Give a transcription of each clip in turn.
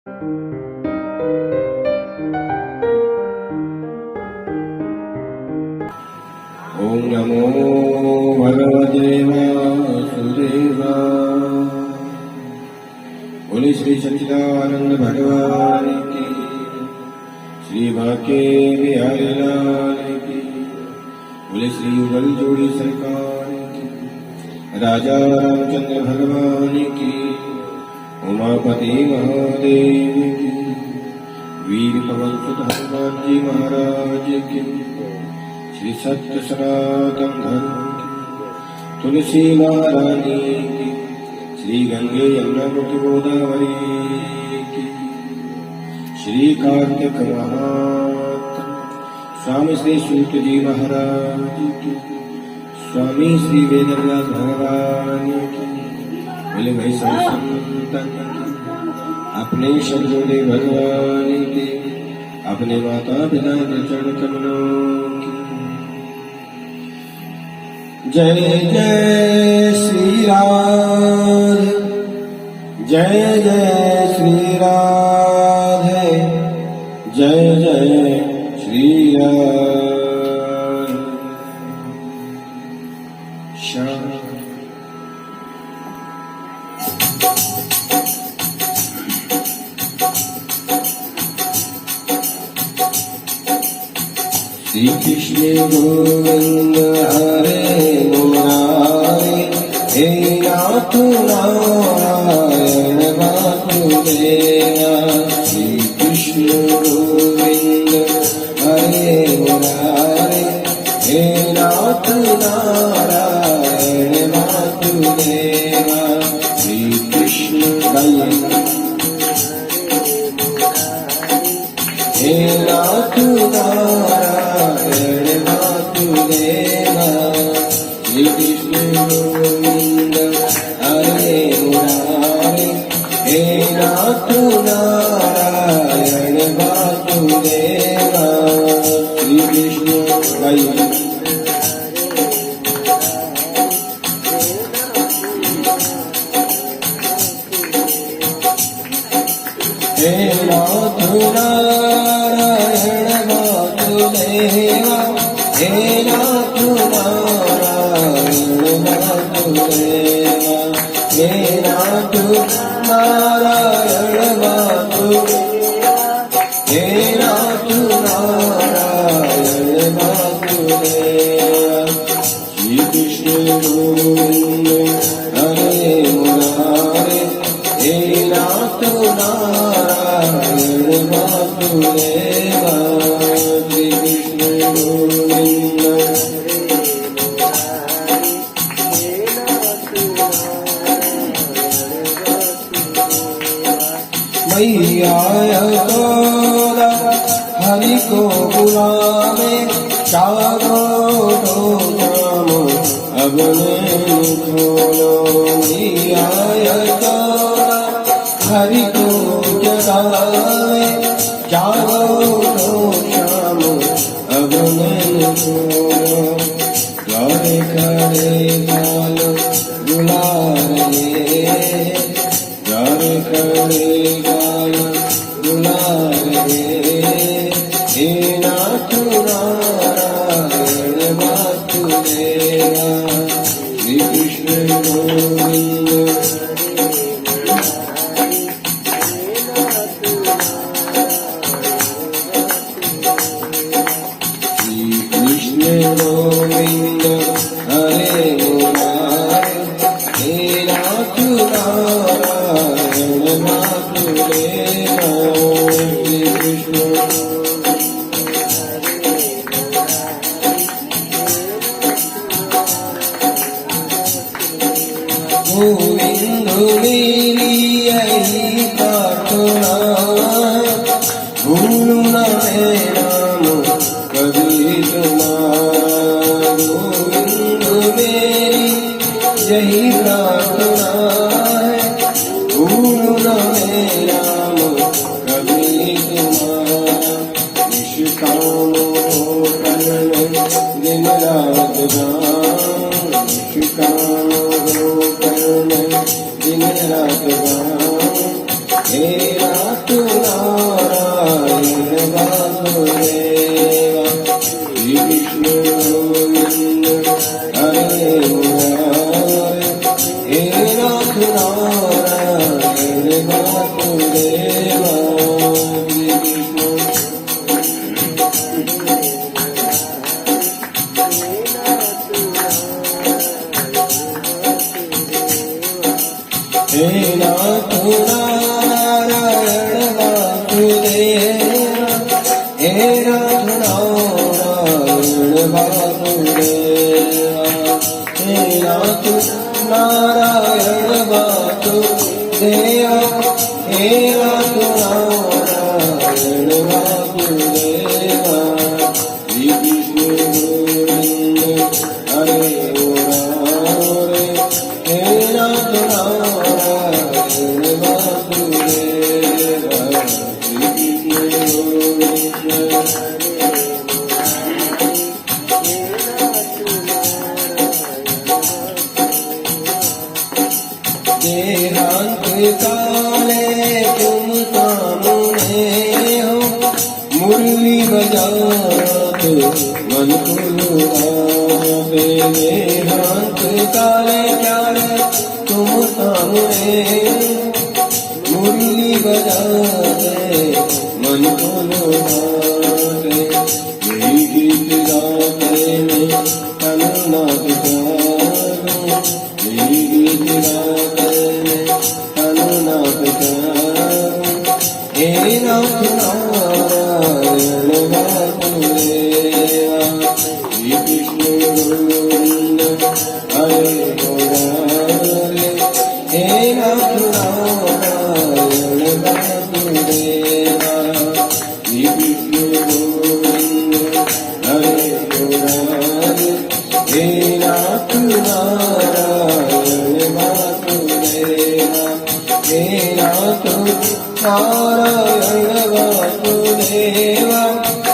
ओम नमो भगवते वासुदेवाय। बोले श्री सच्चिदानंद भगवान की, श्री बांके बिहारी लाल की, बोले श्री युगल जोड़ी सरकार की, राजा रामचंद्र भगवान की, उमापति महादेव की, वीर पवन सुत हनुमान जी महाराज की, श्री सत्य सनातन धर्म की, तुलसी महारानी की, श्री गंगे यमुना गोदावरी की, श्री कार्तिक महात्मा स्वामी श्री सूत जी महाराज की, स्वामी श्री वेदव्यास भगवान की, बोले भाई संतन अपने शब्दों भगवान के, अपने माता पिता के चरण कमलों की। जय जय श्री राधे, जय जय श्री राधे, जय जय श्री राधे। श्री कृष्ण गोविंद हरे मुरारे, हे नाथ नारायण वासुदेवा। श्री कृष्ण गोविंद हरे मुरारे, हे नाथ नारायण वासुदेवा। श्री कृष्ण हे नाथ नारायण वासुदेवा। श्री कृष्ण गोविंद हरे मुरारे, हे नाथ नारायण वासुदेवा। श्री कृष्ण हे नाथ नारायण वासुदेवा, हे नाथ नारायण वासुदेवा, हे नाथ नारायण वासुदेवा, हे नाथ नारायण वासुदेवा। श्री कृष्ण गोविंद हरे मुरारे, हे नाथ नारायण वासुदेवा। श्री कृष्ण गोविंद मैया यशोदा हरि को बुलावे, चारों धाम अपने खोलो। मैया यशोदा हरि को जगावे, चारों धाम अपने खोलो। द्वारे खड़े बाल बुला रहे, द्वारे खड़े बाल बुला रहे, हे नाथ नारायण वासुदेवा। श्री कृष्ण गोविंद श्री कृष्ण गोविंद हरे मुरारे, हे नाथ नारायण वासुदेवा। श्री कृष्ण गोविंद मेरी यही प्रार्थना, भूलू न मैं नाम कभी तुम्हारा। गोविंद मेरी यही प्रार्थना है, भूलू न मैं नाम कभी तुम्हारा। निष्काम होकर दिन रात जाऊं, निष्काम होकर दिन वासुदेवा हे नाथ नारायण वासुदेवा हे नाथ नारायण वासुदेवा श्री कृष्ण गोविंद हरे मुरारे हे नाथ नारायण वासुदेवा श्री कृष्ण गोविंद देहांत काले तुम सामने हो मुरली बजात मन को लुभावे देहांत काले काले तुम सामने मुरली बजाते मन को लुभावे यही गीत गाते में अनुनाद गाऊं यही गीत गाते हे नाथ नारायण वासुदेवा श्री कृष्ण गोविंद हरे मुरारे हे नाथ नारायण वासुदेवा श्री कृष्ण गोविंद हरे मुरारे हे नाथ नारायण वासुदेवा हे नाथ नारायण वासुदेवा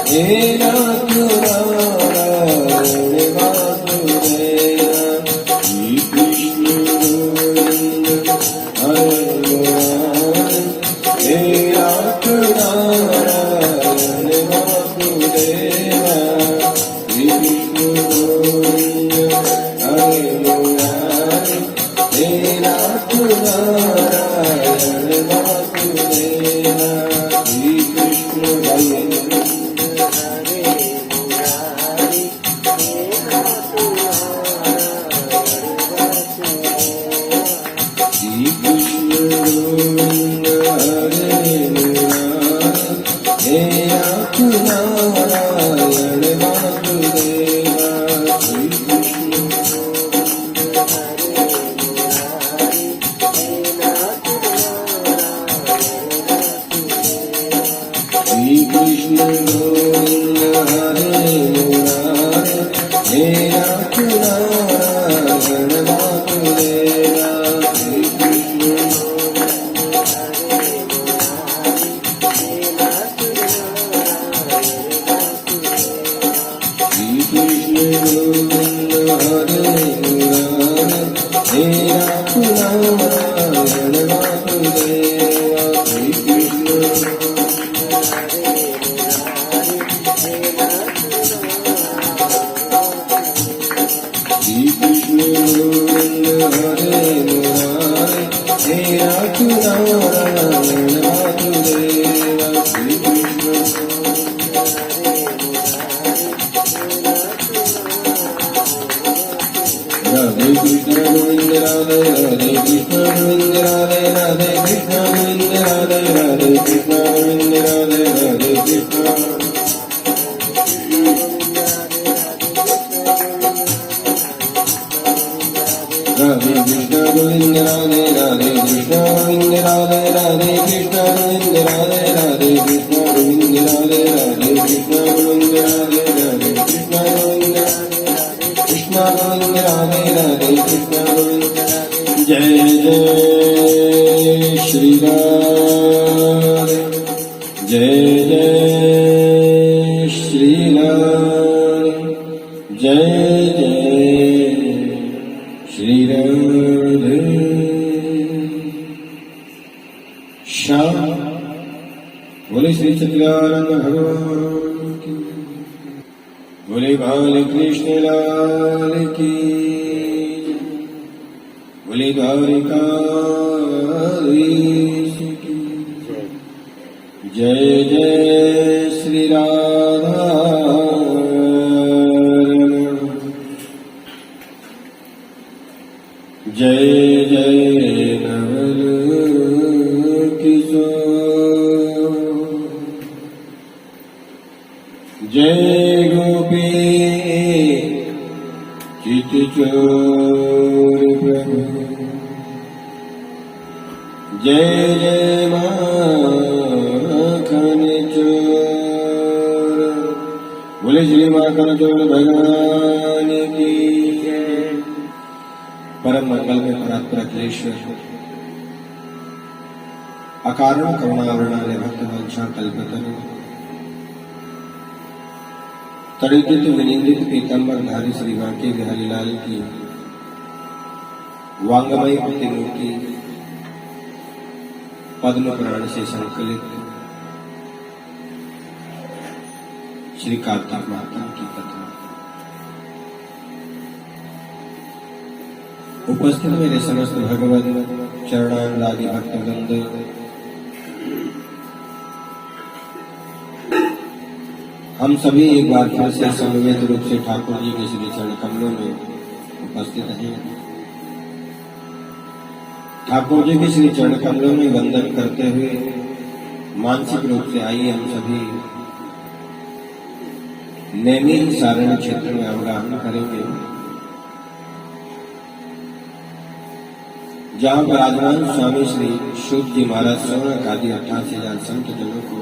हे नाथ नारायण वासुदेवा श्री कृष्ण गोविंद हरे मुरारे हे नाथ नारायण वासुदेवा श्री कृष्ण गोविंद हरे मुरारे हे नाथ नारायण वासुदेवा श्री कृष्ण गोविंद हरे मुरारे श्री कृष्ण गोविंद हरे मुरारे हे नाथ नारायण वासुदेवा श्री कृष्ण श्री कृष्ण गोविंद हरे मुरारे हे नाथ नारायण वासुदेवा श्री कृष्ण श्री कृष्ण गोविंद हरे मुरारे हे नाथ नारायण वासुदेवा श्री कृष्ण श्री कृष्ण गोविंद हरे मुरारे हे नाथ नारायण वासुदेवा श्री कृष्ण राधे कृष्ण गोविंद राधे राधे कृष्ण गोविंद राधे राधे कृष्ण गोविंद राधे राधे कृष्ण गोविंद राधे राधे कृष्ण राधे कृष्ण गोविंद राधे राधे कृष्ण गोविंद राधे राधे कृष्ण गोविंद राधे राधे कृष्ण गोविंद राधे राधे कृष्ण गोविंद राधे राधे कृष्ण गोविंद कृष्ण गोविंद राधे राधे कृष्ण गोविंद जय जय श्री राधे जय जय श्री राधे जय जय श्री राधे श्याम बोले श्री सत्यानंद भगवान की बोले बाल कृष्ण लाल की बोले द्वारिकाधीश की जय जय श्री राधा जय जय नवल किशोर जय गोपी चित चोर प्रभु जय जय माखन चोर। बोले श्री माखन चोर भगवान की जय। परम मंगल में परात्पर अखिलेश्वर अकारण करुणावरणालय भक्त वंशा कल्पतरु तड़ित विनिंदित पीतम्बर धारी श्री वांके बिहारी लाल की वांगमयी प्रतिमूर्ति पद्म पुराण से संकलित श्री कार्तिक माता की कथा। उपस्थित मेरे समस्त भगवत चरणानुरागी भक्तवृंद, हम सभी एक बार फिर से समवेत रूप से ठाकुर जी के श्री चरण कमलों में उपस्थित हैं। ठाकुर जी के श्री चरण कमलों में वंदन करते हुए मानसिक रूप से आइए हम सभी नैमिष सारण क्षेत्र में अवगाहन करेंगे, जहां विराजमान स्वामी श्री शुद्ध जी महाराज स्वर्ण आदि 88,000 संत जनों को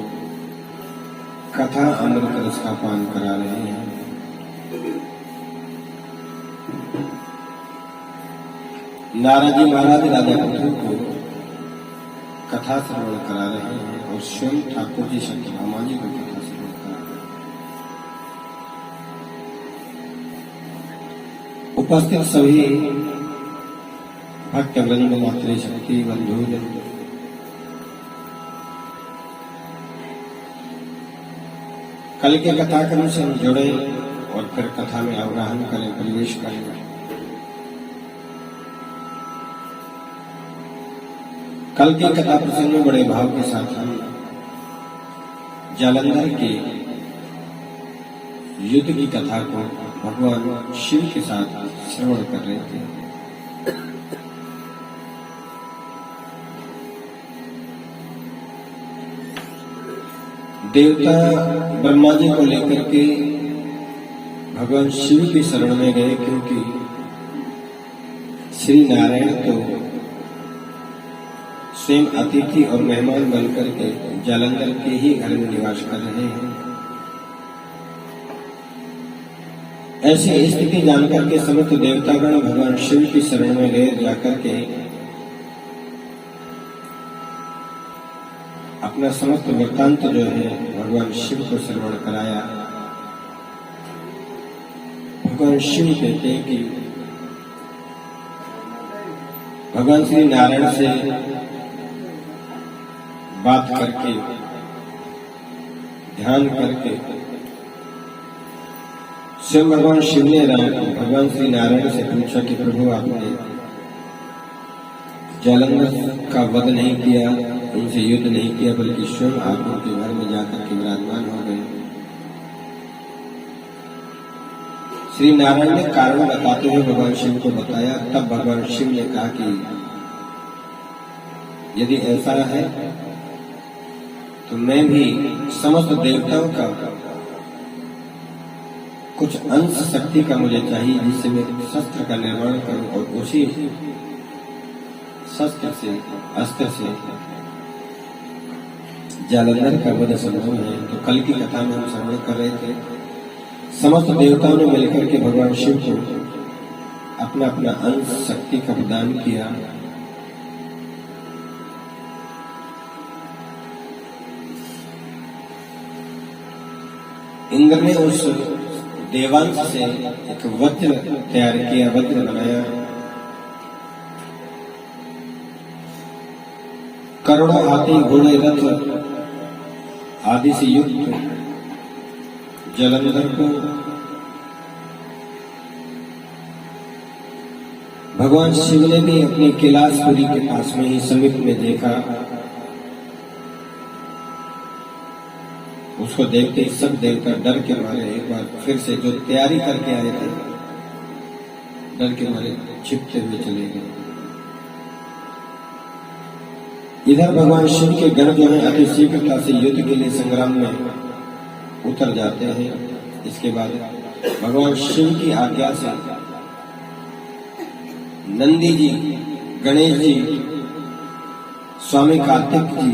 कथा अमृत रस का पान करा रहे हैं। नारद जी महाराज राजा पुत्र को कथा श्रवण करा रहे हैं और स्वयं ठाकुर जी सत्यभामा जी को कथा श्रवण करा रहे हैं। उपस्थित सभी भक्तवृंद, मातृशक्ति बंधुजन, कल के कथाक्रम से हम जुड़े और फिर कथा में अवगाहन करें, प्रवेश करें। कल के कथा प्रसंग में बड़े भाव के साथ हम जालंधर के युद्ध की कथा को भगवान शिव के साथ श्रवण कर रहे थे। देवता ब्रह्मा जी को लेकर के भगवान शिव की शरण में गए, क्योंकि श्री नारायण तो स्वयं अतिथि और मेहमान बनकर के जालंधर के ही घर में निवास कर रहे हैं। ऐसी स्थिति जानकर के समस्त देवतागण भगवान शिव की शरण में गए। जाकर के अपना समस्त वृत्तांत जो है भगवान शिव को श्रवण कराया। भगवान शिव कहते हैं कि भगवान श्री नारायण से बात करके, ध्यान करके स्वयं भगवान शिव ने भगवान श्री नारायण से पूछा कि प्रभु, आपने जालंधर का वध नहीं किया, उनसे युद्ध नहीं किया, बल्कि स्वयं आप उनके घर में जाकर के विराजमान हो गए। श्री नारायण ने कारण बताते हुए भगवान शिव को बताया। तब भगवान शिव ने कहा कि यदि ऐसा है तो मैं भी समस्त देवताओं का कुछ अंश शक्ति का मुझे चाहिए, जिससे मैं शस्त्र का निर्माण करूं और उसी शस्त्र से, अस्त्र से जालंधर का वध संभव है। तो कल की कथा में हम श्रवण कर रहे थे, समस्त देवताओं ने मिलकर के भगवान शिव को अपना अपना अंश शक्ति का प्रदान किया। इंद्र ने उस देवांश से एक वज्र तैयार किया, वज्र बनाया। करोड़ों हाथी, घोड़े, रथ आदि से युक्त जालंधर को भगवान शिव ने भी अपने कैलाशपुरी के पास में ही समीप में देखा। उसको देखते ही सब देवता डर के मारे एक बार फिर से जो तैयारी करके आए थे, डर के मारे छिपते हुए चले गए। इधर भगवान शिव के गण जो है अति शीघ्रता से युद्ध के लिए संग्राम में उतर जाते हैं। इसके बाद भगवान शिव की आज्ञा से नंदी जी, गणेश जी, स्वामी कार्तिक जी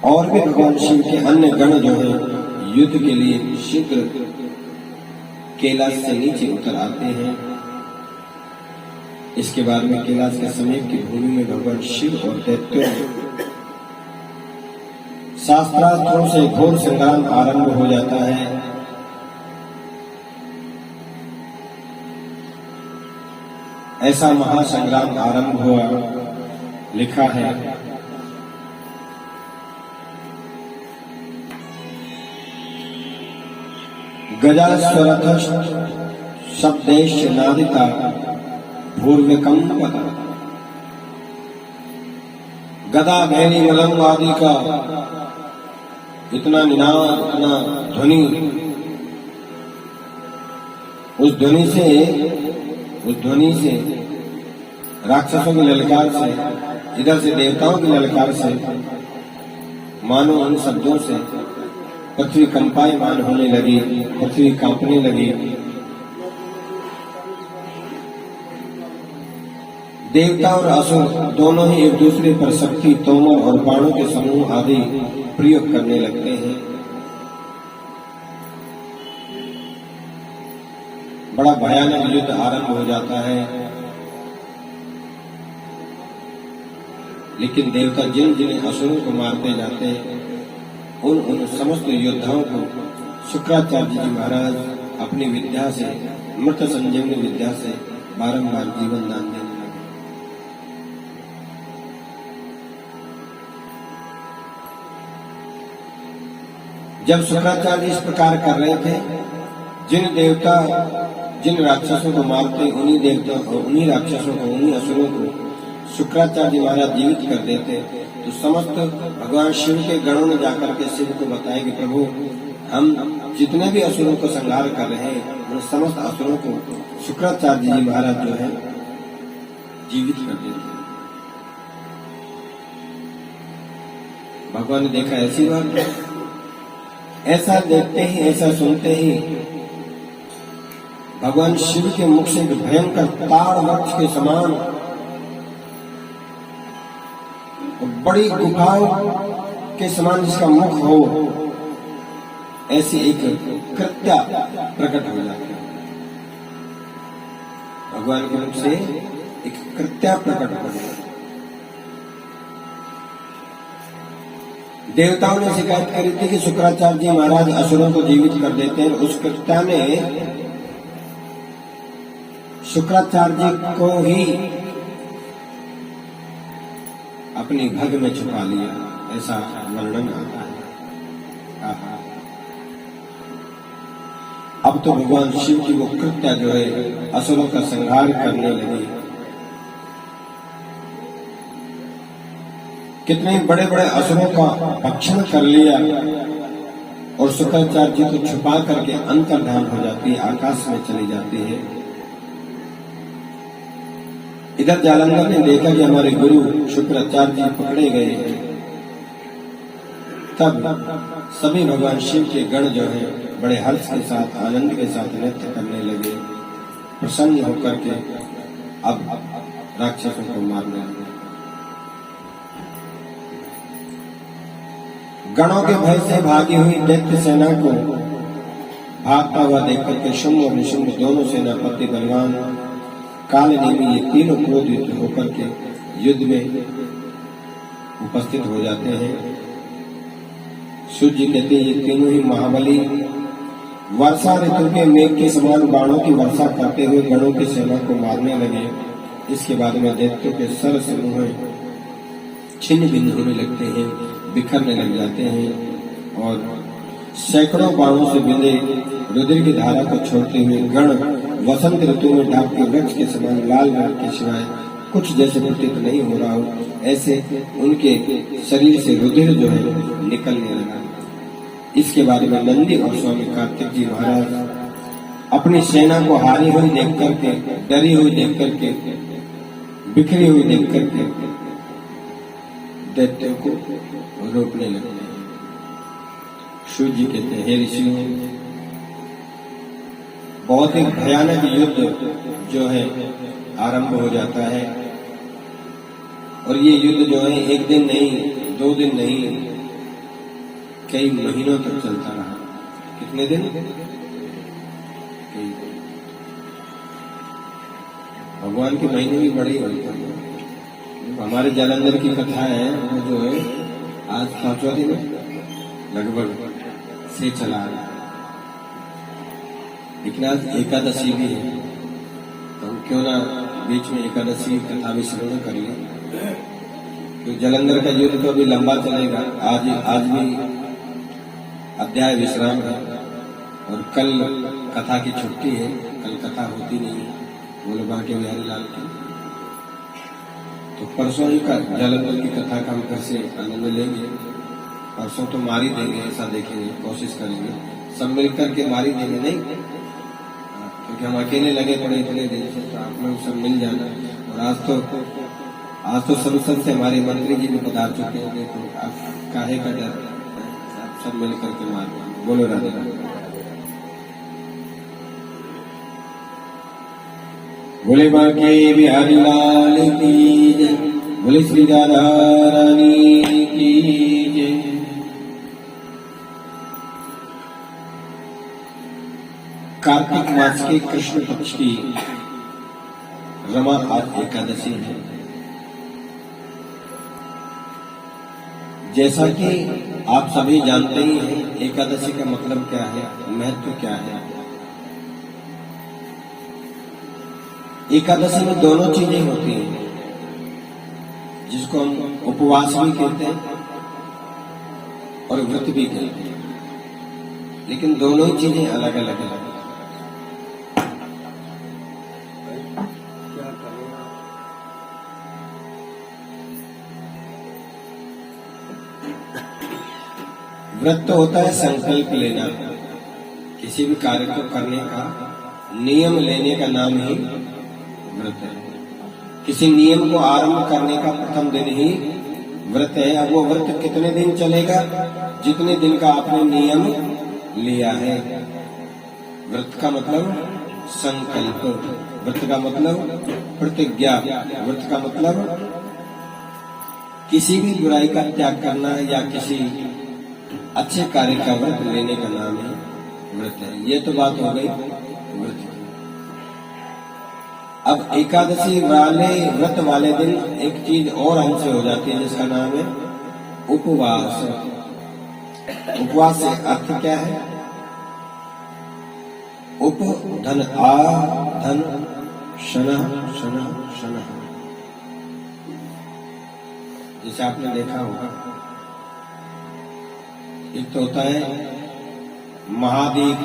और भी भगवान शिव के अन्य गण जो हैं युद्ध के लिए शीघ्र कैलाश से नीचे उतर आते हैं। इसके बाद में कैलाश के समीप की भूमि में भगवान शिव और दैत्यों शास्त्रास्त्रों से घोर संग्राम आरंभ हो जाता है। ऐसा महासंग्राम आरंभ हुआ, लिखा है गजास्वरथ शब्देश नादिता भूर्विकंपता, गदा भैरी मलंग आदि का इतना निनाद, इतना ध्वनि, उस ध्वनि से राक्षसों की ललकार से, इधर से देवताओं की ललकार से, मानो उन शब्दों से पृथ्वी कंपायमान होने लगी, पृथ्वी कांपने लगी। देवता और असुर दोनों ही एक दूसरे पर शक्ति, तोमर और बाणों के समूह आदि प्रयोग करने लगते हैं। बड़ा भयानक युद्ध आरंभ हो जाता है। लेकिन देवता जिन जिन असुरों को मारते जाते हैं, उन समस्त योद्धाओं को शुक्राचार्य जी महाराज अपनी विद्या से, मृत संजीवनी विद्या से बारंबार जीवन दान देने लगे। जब शुक्राचार्य इस प्रकार कर रहे थे, जिन देवता जिन राक्षसों को मारते, उन्हीं देवता को, उन्हीं राक्षसों को, उन्हीं असुरों को शुक्राचार्य महाराज जीवित कर देते, तो समस्त भगवान शिव के गणों ने जाकर के शिव को बताया कि प्रभु, हम जितने भी असुरों को संहार कर रहे हैं, उन समस्त असुरों को शुक्राचार्य जी महाराज जो है जीवित कर देते। भगवान ने देखा ऐसी बात, ऐसा देखते ही, ऐसा सुनते ही भगवान शिव के मुख से एक भयंकर ताड़ वृक्ष के समान बड़ी गुफाओं के समान जिसका मुख हो, ऐसी एक कृत्या प्रकट हो जाती है। भगवान के मुख से एक कृत्या प्रकट हो जाती है। देवताओं ने शिकायत करी थी कि शुक्राचार्य जी महाराज असुरों को जीवित कर देते हैं। उस कृत्या ने शुक्राचार्य जी को ही अपनी भग में छुपा लिया, ऐसा वर्णन आता है। अब तो भगवान शिव की वो कृत्या जो है असुरों का संहार करने लगी। कितने बड़े बड़े असुरों का भक्षण कर लिया और शुक्राचार्य जी को छुपा करके अंतर्धान हो जाती है, आकाश में चली जाती है। इधर जालंधर ने देखा कि हमारे गुरु शुक्राचार्य जी पकड़े गए हैं। तब सभी भगवान शिव के गण जो है बड़े हर्ष के साथ, आनंद के साथ नृत्य करने लगे, प्रसन्न होकर के अब राक्षसों को मारने लगे। गणों के भय से भागी हुई दैत्य सेना को भागता हुआ देखकर के शुंभ और निशुंभ दोनों सेनापति बलवान कालनेमी ये तीनों क्रोधित होकर के युद्ध में उपस्थित हो जाते हैं। सूर्य कहते हैं ये तीनों ही महाबली वर्षा ऋतु के मेघ के समान बाणों की वर्षा करते हुए गणों की सेना को मारने लगे। इसके बाद में दैत्यों के सर समूह छिन्न भिन्न होने लगते हैं, बिखरने लग जाते हैं और सैकड़ों बाणों से बिंदे रुधिर की धारा को छोड़ते हुए गण वसंत ऋतु में ढाक के वृक्ष के समान लाल रंग के सिवाय कुछ जैसे प्रतीत नहीं हो रहा हो, ऐसे उनके शरीर से रुधिर जो है निकलने लगा। इसके बाद में नंदी और स्वामी कार्तिक जी महाराज अपनी सेना को हारी हुई देख करके, डरी हुई देख करके, बिखरी हुई देख करके दैत्यों को रोकने लगते हैं। शिव जी कहते हैं, हे ऋषियों, बहुत ही भयानक युद्ध जो है आरंभ हो जाता है। और ये युद्ध जो है एक दिन नहीं, 2 दिन नहीं, कई महीनों तक चलता रहा। कितने दिन? भगवान के महीने भी बड़े होते हैं। हमारे जालंधर की कथा है, वो जो है आज 5वां दिन लगभग से चला रहा है। लेकिन आज एकादशी भी है, तो क्यों ना बीच में एकादशी कथा भी श्रवण कर लिया। तो जालंधर का युद्ध तो अभी लंबा चलेगा। आज भी अध्याय विश्राम है और कल कथा की छुट्टी है, कल कथा होती नहीं है बोले बांके बिहारी लाल की। तो परसों ही का जालंधर की कथा का हम फिर से आनंद लेंगे। परसों तो मारी देंगे, ऐसा देखेंगे, कोशिश करेंगे सब मिलकर के मारी देंगे, नहीं क्योंकि हम अकेले लगे पड़े इतने दिन से, तो आप लोग सब मिल जाना। और आज तो संसद से हमारे मंत्री जी भी पधार चुके हैं, तो आप काहे का डर, आप सब मिल करके मार बोलो राधे राधे। बोले बांके बिहारी लाल की जय, बोले श्री राधा रानी की जय। कार्तिक मास के कृष्ण पक्ष की रमा आज एकादशी है। जैसा कि आप सभी जानते ही हैं एकादशी का मतलब क्या है, महत्व क्या है। एकादशी में दोनों चीजें होती हैं, जिसको हम उपवास भी कहते हैं और व्रत भी कहते हैं, लेकिन दोनों ही चीजें अलग अलग है। व्रत तो होता है संकल्प लेना, किसी भी कार्य को करने का नियम लेने का नाम ही व्रत है। किसी नियम को आरंभ करने का प्रथम दिन ही व्रत है। अब वो व्रत कितने दिन चलेगा? जितने दिन का आपने नियम लिया है। व्रत का मतलब संकल्प, व्रत का मतलब प्रतिज्ञा, व्रत का मतलब किसी भी बुराई का त्याग करना या किसी अच्छे कार्य का व्रत लेने का नाम है व्रत है। ये तो बात हो गई व्रत की। अब एकादशी वाले व्रत वाले दिन एक चीज और हमसे हो जाती है, जिसका नाम है उपवास। उपवास से अर्थ क्या है? उप धन आ धन शन शन शन, जैसे आपने देखा होगा। एक तो होता है महाद्वीप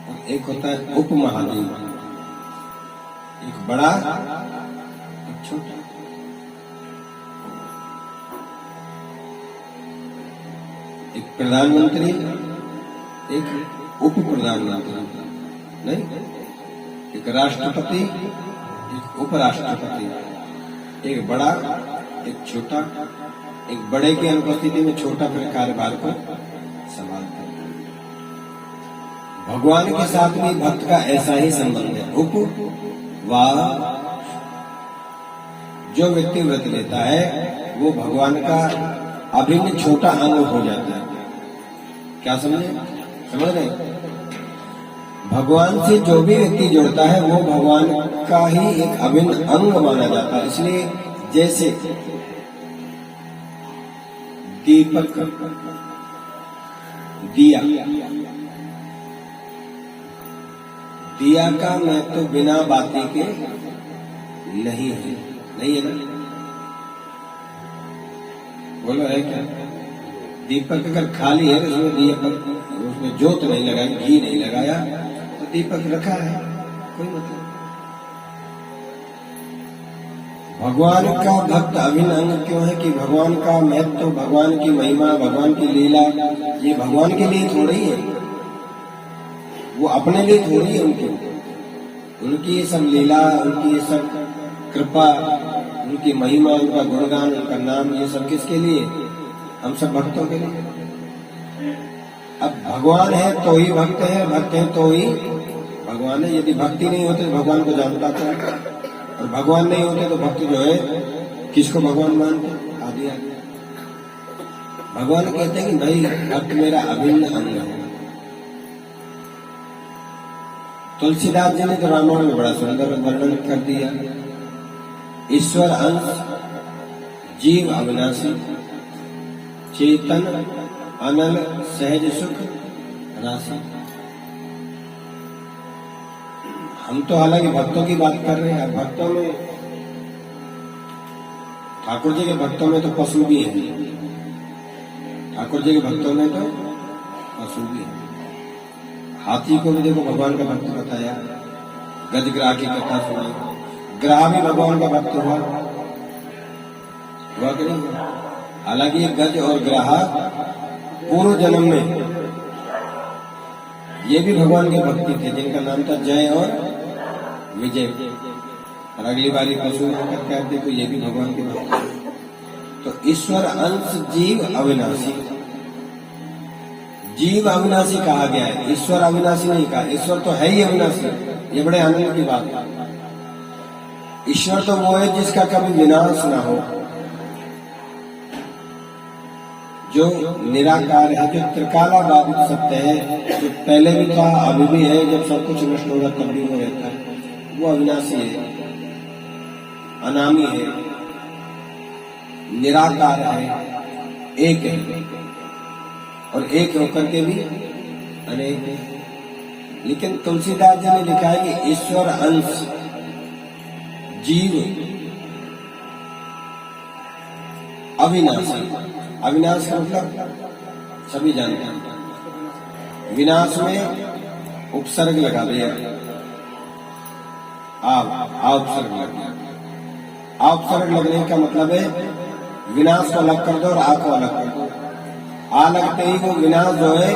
और एक होता है उप महाद्वीप। एक बड़ा एक छोटा। एक प्रधानमंत्री, एक उप प्रधानमंत्री, नहीं, एक राष्ट्रपति, एक उपराष्ट्रपति, एक बड़ा एक छोटा। एक बड़े की अनुपस्थिति में छोटा फिर कार्यभार को संभालता है। भगवान के साथ भी भक्त का ऐसा ही संबंध है। उप वा, जो व्यक्ति व्रत लेता है वो भगवान का अभिन्न छोटा अंग हो जाता है। क्या समझे? समझ रहे? भगवान से जो भी व्यक्ति जुड़ता है वो भगवान का ही एक अभिन्न अंग माना जाता है। इसलिए जैसे दीपक, दिया, दिया का महत्व तो बिना बाती के नहीं है, नहीं है ना? बोलो है क्या? दीपक अगर खाली है तो उसमें दीपक, उसमें जोत नहीं लगाई, घी नहीं लगाया तो दीपक रखा है, कोई मतलब। भगवान का भक्त अभिन्न अंग क्यों है? कि भगवान का महत्व, भगवान की महिमा, भगवान की लीला ये भगवान के लिए थोड़ी है, वो अपने लिए थोड़ी है। उनकी ये सब लीला, उनकी ये सब कृपा, उनकी महिमा, उनका गुणगान, उनका नाम, ये सब किसके लिए? हम सब भक्तों के लिए। अब भगवान है तो ही भक्त है, भक्त है तो ही भगवान है। यदि भक्ति नहीं होती तो भगवान को जानता था, और भगवान नहीं होते तो भक्त जो है किसको भगवान मानते? आदि आदि भगवान कहते हैं कि भाई भक्त मेरा अभिन्न अंग है। तुलसीदास जी ने तो रामायण में बड़ा सुंदर वर्णन कर दिया। ईश्वर अंश, जीव अविनाशी, चेतन अनल, सहज सुख राशि। हम तो हालांकि भक्तों की बात कर रहे हैं। भक्तों में, ठाकुर जी के भक्तों में तो पशु भी हैं। ठाकुर जी के भक्तों में तो पशु भी है। हाथी को भी देखो भगवान का भक्त बताया। गजग्राह की कथा सुनाई। ग्राह भी भगवान का भक्त हुआ कि नहीं? हालांकि ये गज और ग्राह पूर्व जन्म में ये भी भगवान के भक्ति थे, जिनका नाम था जय और विजय। और अगली बारी पशु होकर कहते तो ये भी भगवान के भक्त। तो ईश्वर अंश, जीव अविनाशी। जीव अविनाशी कहा गया है, ईश्वर अविनाशी नहीं कहा। ईश्वर तो है ही अविनाशी। ये बड़े आनंद की बात है। ईश्वर तो वो है जिसका कभी विनाश ना हो, जो निराकार है, जो त्रिकाला बाधित सत्य है, जो पहले भी था अभी भी है, जब सब कुछ नष्ट होगा तब भी वो रहता है। वो अविनाशी है, अनामी है, निराकार है, एक है, और एक होकर के भी अनेक है। लेकिन तुलसीदास जी ने लिखा है कि ईश्वर अंश, जीव अविनाशी। अविनाश का मतलब सभी जानते हैं। विनाश में उपसर्ग लगा दिया, आ उपसर्ग लग गया। आ उपसर्ग लगने का मतलब है विनाश को अलग कर दो और आ को अलग कर दो। आ लगते ही वो विनाश जो है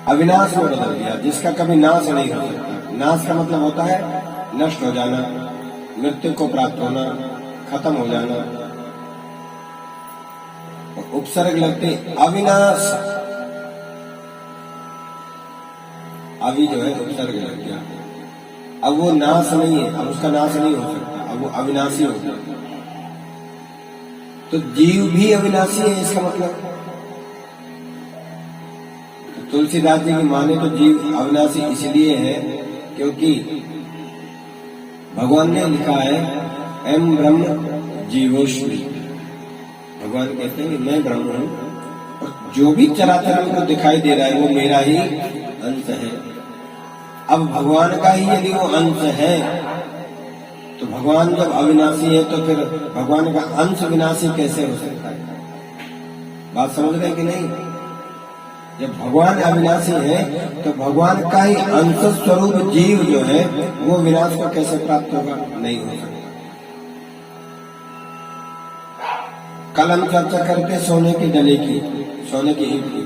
अविनाश में बदल गया, जिसका कभी नाश नहीं हो सकता। नाश का मतलब होता है नष्ट हो जाना, मृत्यु को प्राप्त होना, खत्म हो जाना। उपसर्ग लगते अविनाश, अभी जो है उपसर्ग लग गया। अब वो नाश नहीं है, अब उसका नाश नहीं हो सकता, अब वो अविनाशी हो गया। तो जीव भी अविनाशी है, इसका मतलब। तो तुलसीदास जी की माने तो जीव अविनाशी इसलिए है क्योंकि भगवान ने लिखा है एम ब्रह्म जीवोष्मी। भगवान कहते हैं कि मैं ब्रह्म हूं, और जो भी चराचर हमको दिखाई दे रहा है वो मेरा ही अंश है। अब भगवान का ही यदि वो अंश है, तो भगवान जब अविनाशी है तो फिर भगवान का अंश विनाशी कैसे हो सकता है? बात समझ रहे कि नहीं? जब भगवान अविनाशी है तो भगवान का ही अंश स्वरूप जीव जो है वो विनाश को कैसे प्राप्त होगा? नहीं हो सकता। कल हम चर्चा करते सोने की डले की, सोने की ईंट की।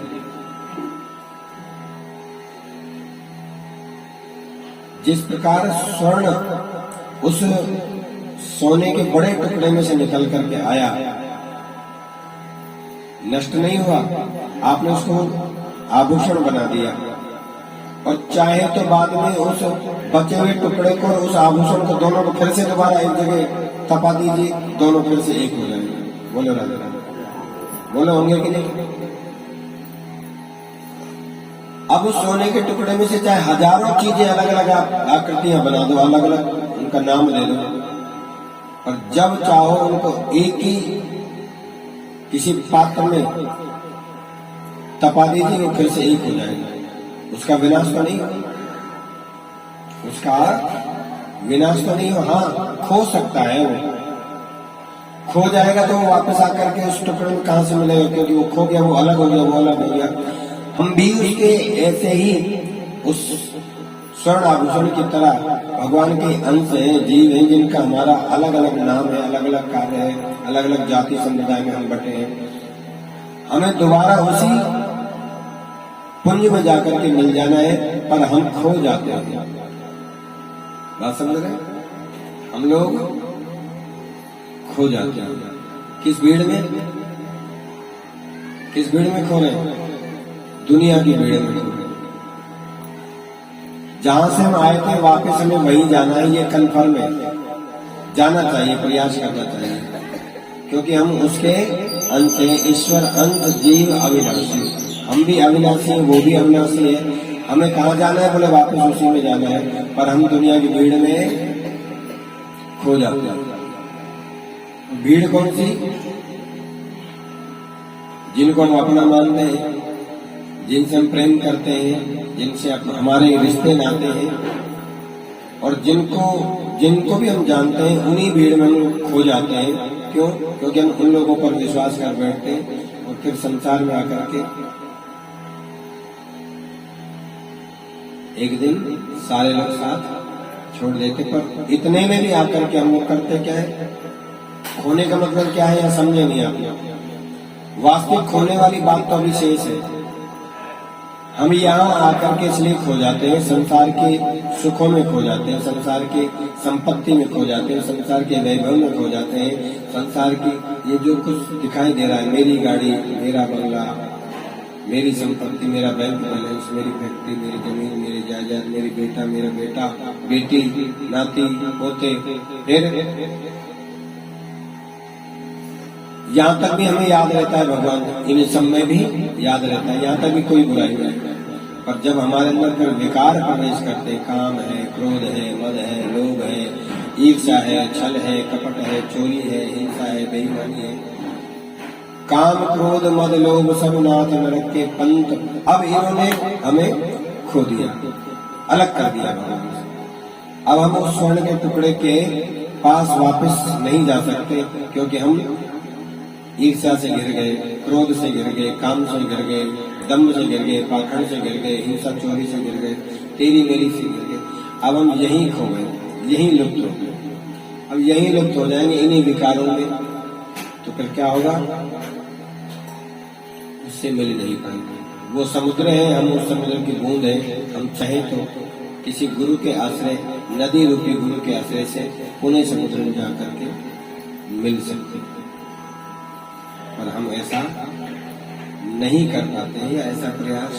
जिस प्रकार स्वर्ण उस सोने के बड़े टुकड़े में से निकल करके आया, नष्ट नहीं हुआ, आपने उसको आभूषण बना दिया, और चाहे तो बाद में उस बचे हुए टुकड़े को, उस आभूषण को, दोनों को फिर से दोबारा एक जगह तपा दीजिए, दोनों फिर से एक हो जाएंगे। बोलो राजा, बोलो होंगे कि नहीं? अब उस सोने के टुकड़े में से चाहे हजारों चीजें अलग अलग आकृतियां बना दो, अलग अलग उनका नाम दे दो, और जब चाहो उनको एक ही किसी पात्र में तपा दीजिए, वो फिर से एक हो जाएगा। उसका विनाश तो नहीं, उसका विनाश तो नहीं हो। हाँ, खो सकता है, वो खो जाएगा तो वो वापस आकर के उस टुकड़े में कहां से मिलेगा? क्योंकि वो खो गया, वो अलग हो गया, वो अलग हो गया। हम भी उसके ऐसे ही उस स्वर्ण आभूषण की तरह भगवान के अंश हैं, जीव हैं, जिनका हमारा अलग अलग नाम है, अलग अलग कार्य है, अलग अलग जाति संप्रदाय में हम बटे हैं। हमें दोबारा उसी पुंज में जाकर के मिल जाना है, पर हम खो जाते हैं। बात समझ रहे? हम लोग खो जाते हैं। किस भीड़ में? किस भीड़ में खो रहे हैं? दुनिया की भीड़ में खो गए। जहां से हम आए थे वापस हमें वहीं जाना है, ये कन्फर्म है। जाना चाहिए, प्रयास करना चाहिए, क्योंकि हम उसके अंत हैं। ईश्वर अंत, जीव अविनाशी। हम भी अविनाशी हैं, वो भी अविनाशी है। हमें कहाँ जाना है? बोले वापस उसी में जाना है, पर हम दुनिया की भीड़ में खो जाते हैं। भीड़ कौन सी? जिनको हम अपना मानते हैं, जिनसे हम प्रेम करते हैं, जिनसे हमारे रिश्ते नाते हैं, और जिनको भी हम जानते हैं, उन्हीं भीड़ में हम खो जाते हैं। क्यों? क्योंकि हम उन लोगों पर विश्वास कर बैठते हैं और फिर संसार में आकर के एक दिन सारे लोग साथ छोड़ देते। पर इतने में भी आकर के हम लोग करते क्या है? खोने का मतलब क्या है, यह समझे नहीं आप। वास्तविक खोने वाली बात तो अभी शेष है। हम यहाँ आकर के इसलिए खो जाते हैं, संसार के सुखों में खो जाते हैं, संसार की संपत्ति में खो जाते हैं, संसार के वैभव में खो जाते हैं, संसार की ये जो कुछ दिखाई दे रहा है, मेरी गाड़ी, मेरा बंगला, मेरी संपत्ति, मेरा बैंक बैलेंस, मेरी फैक्ट्री, मेरी जमीन, मेरी जायदाद, मेरी बेटा, मेरा बेटा, बेटी, नाती, पोते, फिर यहाँ तक भी हमें याद रहता है भगवान, इन सब में भी याद रहता है, यहाँ तक भी कोई बुराई नहीं। पर जब हमारे अंदर फिर विकार प्रवेश करते, काम है, क्रोध है, मद है, लोभ है, ईर्ष्या है, छल है, कपट है, चोरी है, हिंसा है, बेईमानी है, काम, क्रोध, मद, लोभ सब नाथ नरक के पंथ। अब इन्होंने हमें खो दिया, अलग कर दिया भगवान से। अब हम उस स्वर्ण के टुकड़े के पास वापस नहीं जा सकते, क्योंकि हम ईर्ष्या से गिर गए, क्रोध से गिर गए, काम से गिर गए, दम्भ से गिर गए, पाखंड से गिर गए, हिंसा चोरी से गिर गए, तेरी मेरी से गिर गए। अब हम यहीं खो गए, यहीं लुप्त हो गए। अब यहीं लुप्त हो जाएंगे इन्हीं विकारों में, तो फिर क्या होगा? उससे मिल नहीं पाएंगे। वो समुद्र है, हम उस समुद्र की बूंद है। हम चाहे तो किसी गुरु के आश्रय, नदी रूपी गुरु के आश्रय से पुणे समुद्र में जाकर के मिल सकते हैं, पर हम ऐसा नहीं कर पाते हैं, या ऐसा प्रयास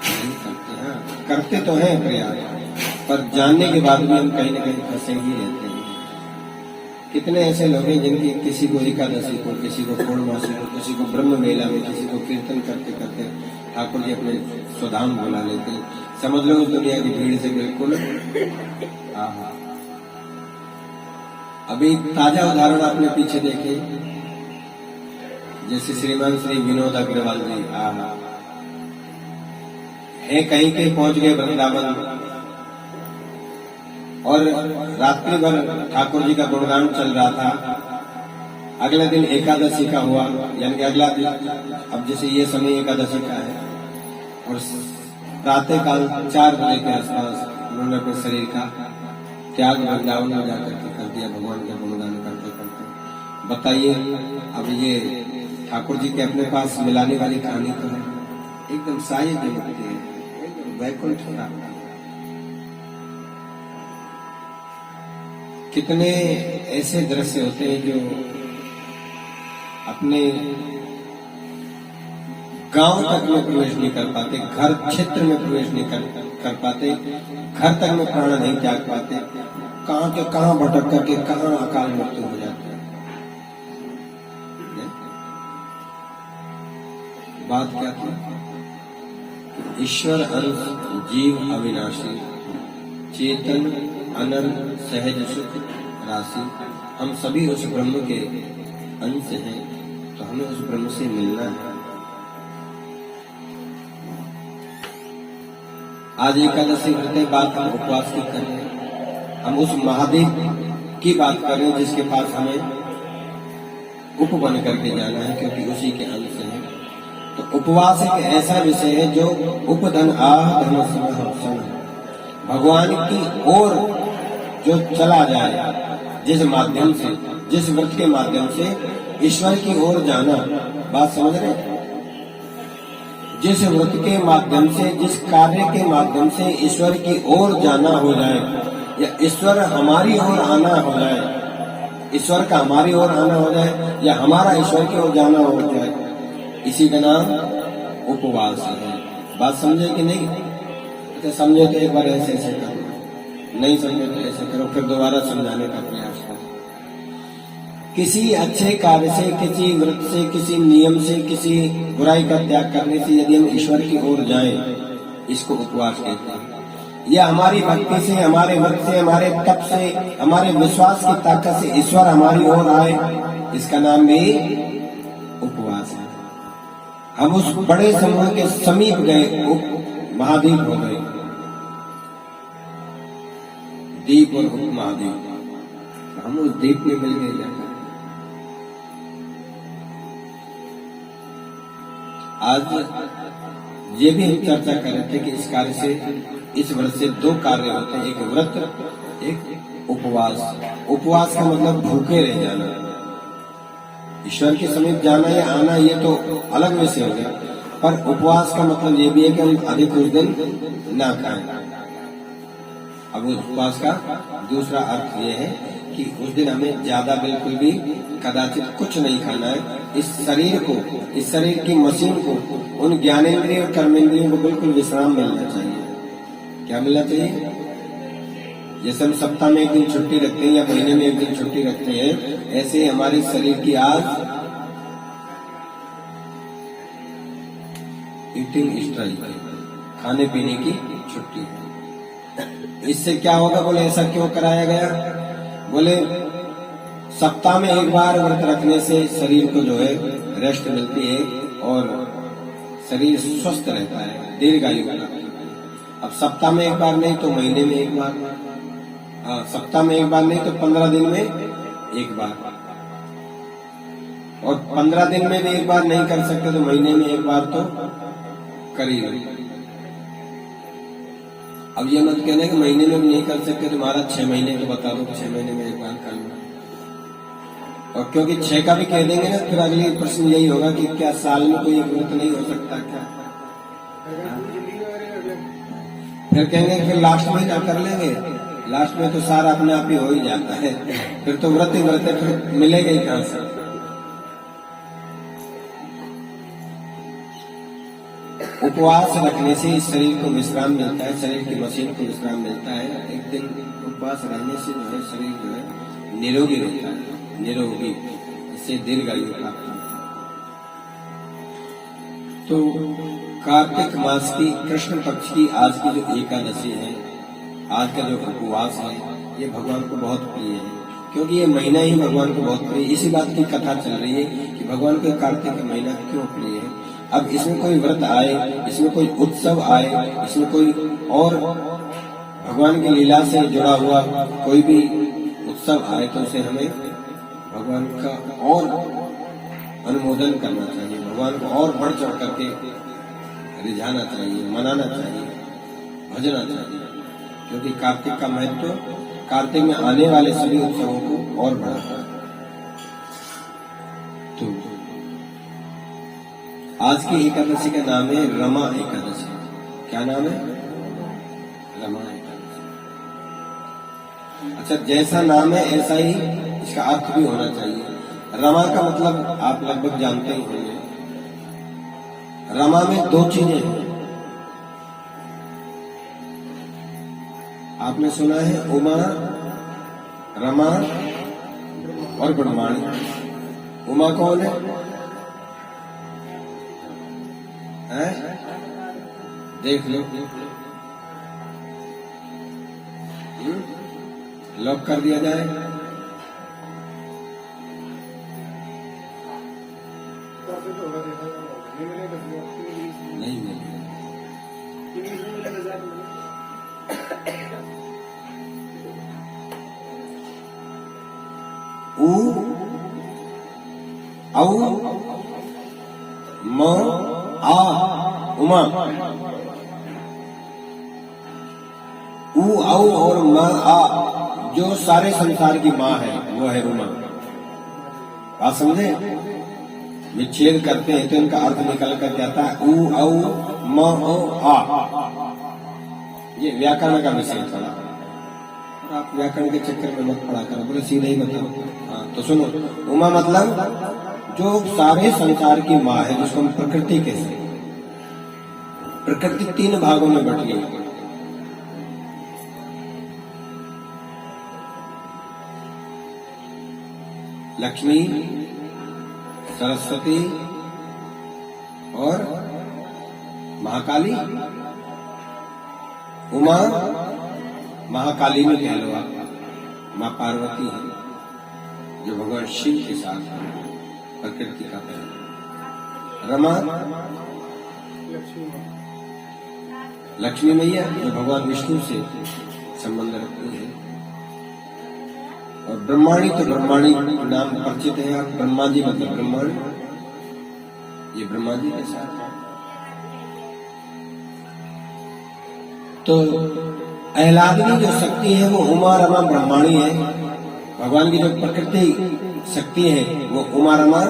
नहीं करते हैं। करते तो हैं प्रयास, पर जानने के बाद भी हम कहीं न कहीं फंसे ही रहते हैं। कितने ऐसे लोग हैं जिनकी किसी को एकादशी को, किसी को पूर्णमासी को, किसी को ब्रह्म मेला में, किसी को कीर्तन करते करते ठाकुर जी अपने स्वधाम बुला लेते हैं। समझ लो उस दुनिया की भीड़ से बिल्कुल। अभी ताजा उदाहरण आपने पीछे देखे, जैसे श्रीमान श्री विनोद अग्रवाल जी है कहीं के पहुंच गए वृंदावन, और रात्रि भर ठाकुर जी का गुणगान चल रहा था। अगले दिन एकादशी का हुआ, यानी कि अगला दिन, अब जैसे ये समय एकादशी का है, और प्रातः काल 4 बजे के आसपास उन्होंने अपने शरीर का त्याग वृंदावन में जाकर के कर दिया, भगवान का गुणगान करते करते। बताइए, अब ये ठाकुर जी के अपने पास मिलाने वाली कहानी तो है, एकदम साये जगत के, एकदम वैकुंठ का। कितने ऐसे दृश्य होते हैं जो अपने गांव तक में प्रवेश नहीं कर पाते, घर क्षेत्र में प्रवेश नहीं कर पाते, घर तक में प्राण नहीं त्याग पाते, कहां के कहां भटक करके कहां अकाल मृत्यु हो जाते हैं। बात क्या थी? ईश्वर अंश, जीव अविनाशी, चेतन अनंत, सहज सुख राशि। हम सभी उस ब्रह्म के अंश हैं, तो हमें उस ब्रह्म से मिलना है। आज एकादशी व्रत बात हम उपवास की कर रहे हैं, हम उस महादेव की बात कर रहे हैं जिसके पास हमें उप बन करके जाना है, क्योंकि उसी के अंश है। तो उपवास एक ऐसा विषय है जो उपधन आह धर्म समय, भगवान की ओर जो चला जाए, जिस माध्यम से, जिस व्रत के माध्यम से ईश्वर की ओर जाना। बात समझ रहे? जिस व्रत के माध्यम से, जिस कार्य के माध्यम से ईश्वर की ओर जाना हो जाए, या ईश्वर हमारी ओर आना हो जाए, ईश्वर का हमारी ओर आना हो जाए, या हमारा ईश्वर की ओर जाना हो जाए, इसी का नाम उपवास है। बात समझे कि नहीं? तो समझे तो एक बार ऐसे ऐसे करो, नहीं समझे तो ऐसे करो, फिर दोबारा समझाने का प्रयास करो। किसी अच्छे कार्य से, किसी व्रत से, किसी नियम से, किसी बुराई का त्याग करने से यदि हम ईश्वर की ओर जाएं, इसको उपवास कहते हैं। यह हमारी भक्ति से, हमारे व्रत से, हमारे तप से, हमारे विश्वास की ताकत से ईश्वर हमारी ओर आए, इसका नाम भी उपवास है। हम उस बड़े समूह के समीप गए, महाद्वीप हो गए, दीप और उप महाद्वीप, हम उस द्वीप में मिल गए जाकर। आज ये भी हम चर्चा कर रहे थे कि इस कार्य से, इस व्रत से दो कार्य होते हैं, एक व्रत, एक उपवास। उपवास का मतलब भूखे रह जाना, ईश्वर के समीप जाना या आना ये तो अलग विषय हो गया, पर उपवास का मतलब ये भी है कि हम अधिक उस दिन ना खाएं। अब उपवास का दूसरा अर्थ ये है कि उस दिन हमें ज्यादा बिल्कुल भी कदाचित कुछ नहीं खाना है। इस शरीर को, इस शरीर की मशीन को, उन ज्ञानेंद्रिय और कर्मेंद्रियों को बिल्कुल विश्राम मिलना चाहिए। क्या मिलना चाहिए? जैसे हम सप्ताह में एक दिन छुट्टी रखते हैं या महीने में एक दिन छुट्टी रखते हैं, ऐसे ही हमारे शरीर की आज ईटिंग स्ट्राइक है, खाने पीने की छुट्टी है। इससे क्या होगा? बोले ऐसा क्यों कराया गया? बोले सप्ताह में एक बार व्रत रखने से शरीर को जो है रेस्ट मिलती है और शरीर स्वस्थ रहता है, दीर्घायु का। अब सप्ताह में एक बार नहीं तो महीने में एक बार, सप्ताह में एक बार नहीं तो 15 दिन में एक बार, और 15 दिन में भी एक बार नहीं कर सकते तो महीने में एक बार तो कर ही लो। अब ये मत कहना कि महीने में भी नहीं कर सकते तो महाराज 6 महीने तो बता दो, 6 महीने में एक बार कर लो। और क्योंकि 6 का भी कह देंगे ना, फिर अगली प्रश्न यही होगा कि क्या साल में कोई व्रत नहीं हो सकता क्या? फिर कहेंगे फिर लास्ट में क्या कर लेंगे? लास्ट में तो सारा अपने आप ही हो ही जाता है, फिर तो व्रत ही व्रत है, फिर मिलेगा ही कहां से? उपवास रखने से इस शरीर को विश्राम मिलता है, शरीर की मशीन को विश्राम मिलता है। एक दिन उपवास रहने से जो है शरीर जो है निरोगी रहता है, निरोगी, इससे दीर्घायु प्राप्त होता है। तो कार्तिक मास की कृष्ण पक्ष की आज की जो एकादशी है, आज का जो उपवास है, ये भगवान को बहुत प्रिय है, क्योंकि ये महीना ही भगवान को बहुत प्रिय है। इसी बात की कथा चल रही है कि भगवान को कार्तिक का महीना क्यों प्रिय है। अब इसमें कोई व्रत आए, इसमें कोई उत्सव आए, इसमें कोई और भगवान की लीला से जुड़ा हुआ कोई भी उत्सव आए तो उसे हमें भगवान का और अनुमोदन करना चाहिए, भगवान को और बढ़ चढ़ करके रिझाना चाहिए, मनाना चाहिए, भजना चाहिए, क्योंकि कार्तिक का महत्व कार्तिक में आने वाले सभी उत्सवों को और बढ़ाता है। तो आज की एकादशी का नाम है रमा एकादशी। क्या नाम है? रमा एकादशी। अच्छा, जैसा नाम है ऐसा ही इसका अर्थ भी होना चाहिए। रमा का मतलब आप लगभग जानते ही होंगे। रमा में 2 चीजें हैं। आपने सुना है उमा, रमा और ब्रह्मांड। उमा कौन है? देख लो, लॉक कर दिया जाए। नहीं मिलेगा। उ औ म आ, उमा। उ औ और म आ जो सारे संसार की माँ है वो है उमा। बात समझे? विच्छेद करते हैं तो इनका अर्थ निकल कर क्या आता है? उ औ म ओ आ। ये व्याकरण का विषय था, आप व्याकरण के चक्कर में मत पढ़ा करो, बोले सीधे ही बताओ। हाँ तो सुनो, उमा मतलब जो सारे संसार की माँ है, जिसको हम प्रकृति कहते हैं। प्रकृति 3 भागों में बट गई। लक्ष्मी, सरस्वती और महाकाली। उमा महाकाली में कह लो आप, मां पार्वती है जो भगवान शिव के साथ प्रकृति का है। रमा लक्ष्मी मैया जो भगवान विष्णु से संबंध रखती है। और ब्रह्माणी तो ब्रह्माणी नाम परिचित है आप, ब्रह्मा जी मतलब ब्रह्माणी, ये ब्रह्मा जी के साथ है। तो आह्लादनी जो शक्ति है वो उमा रमा ब्रह्माणी है। भगवान की जो प्रकृति शक्ति है वो उमा रमा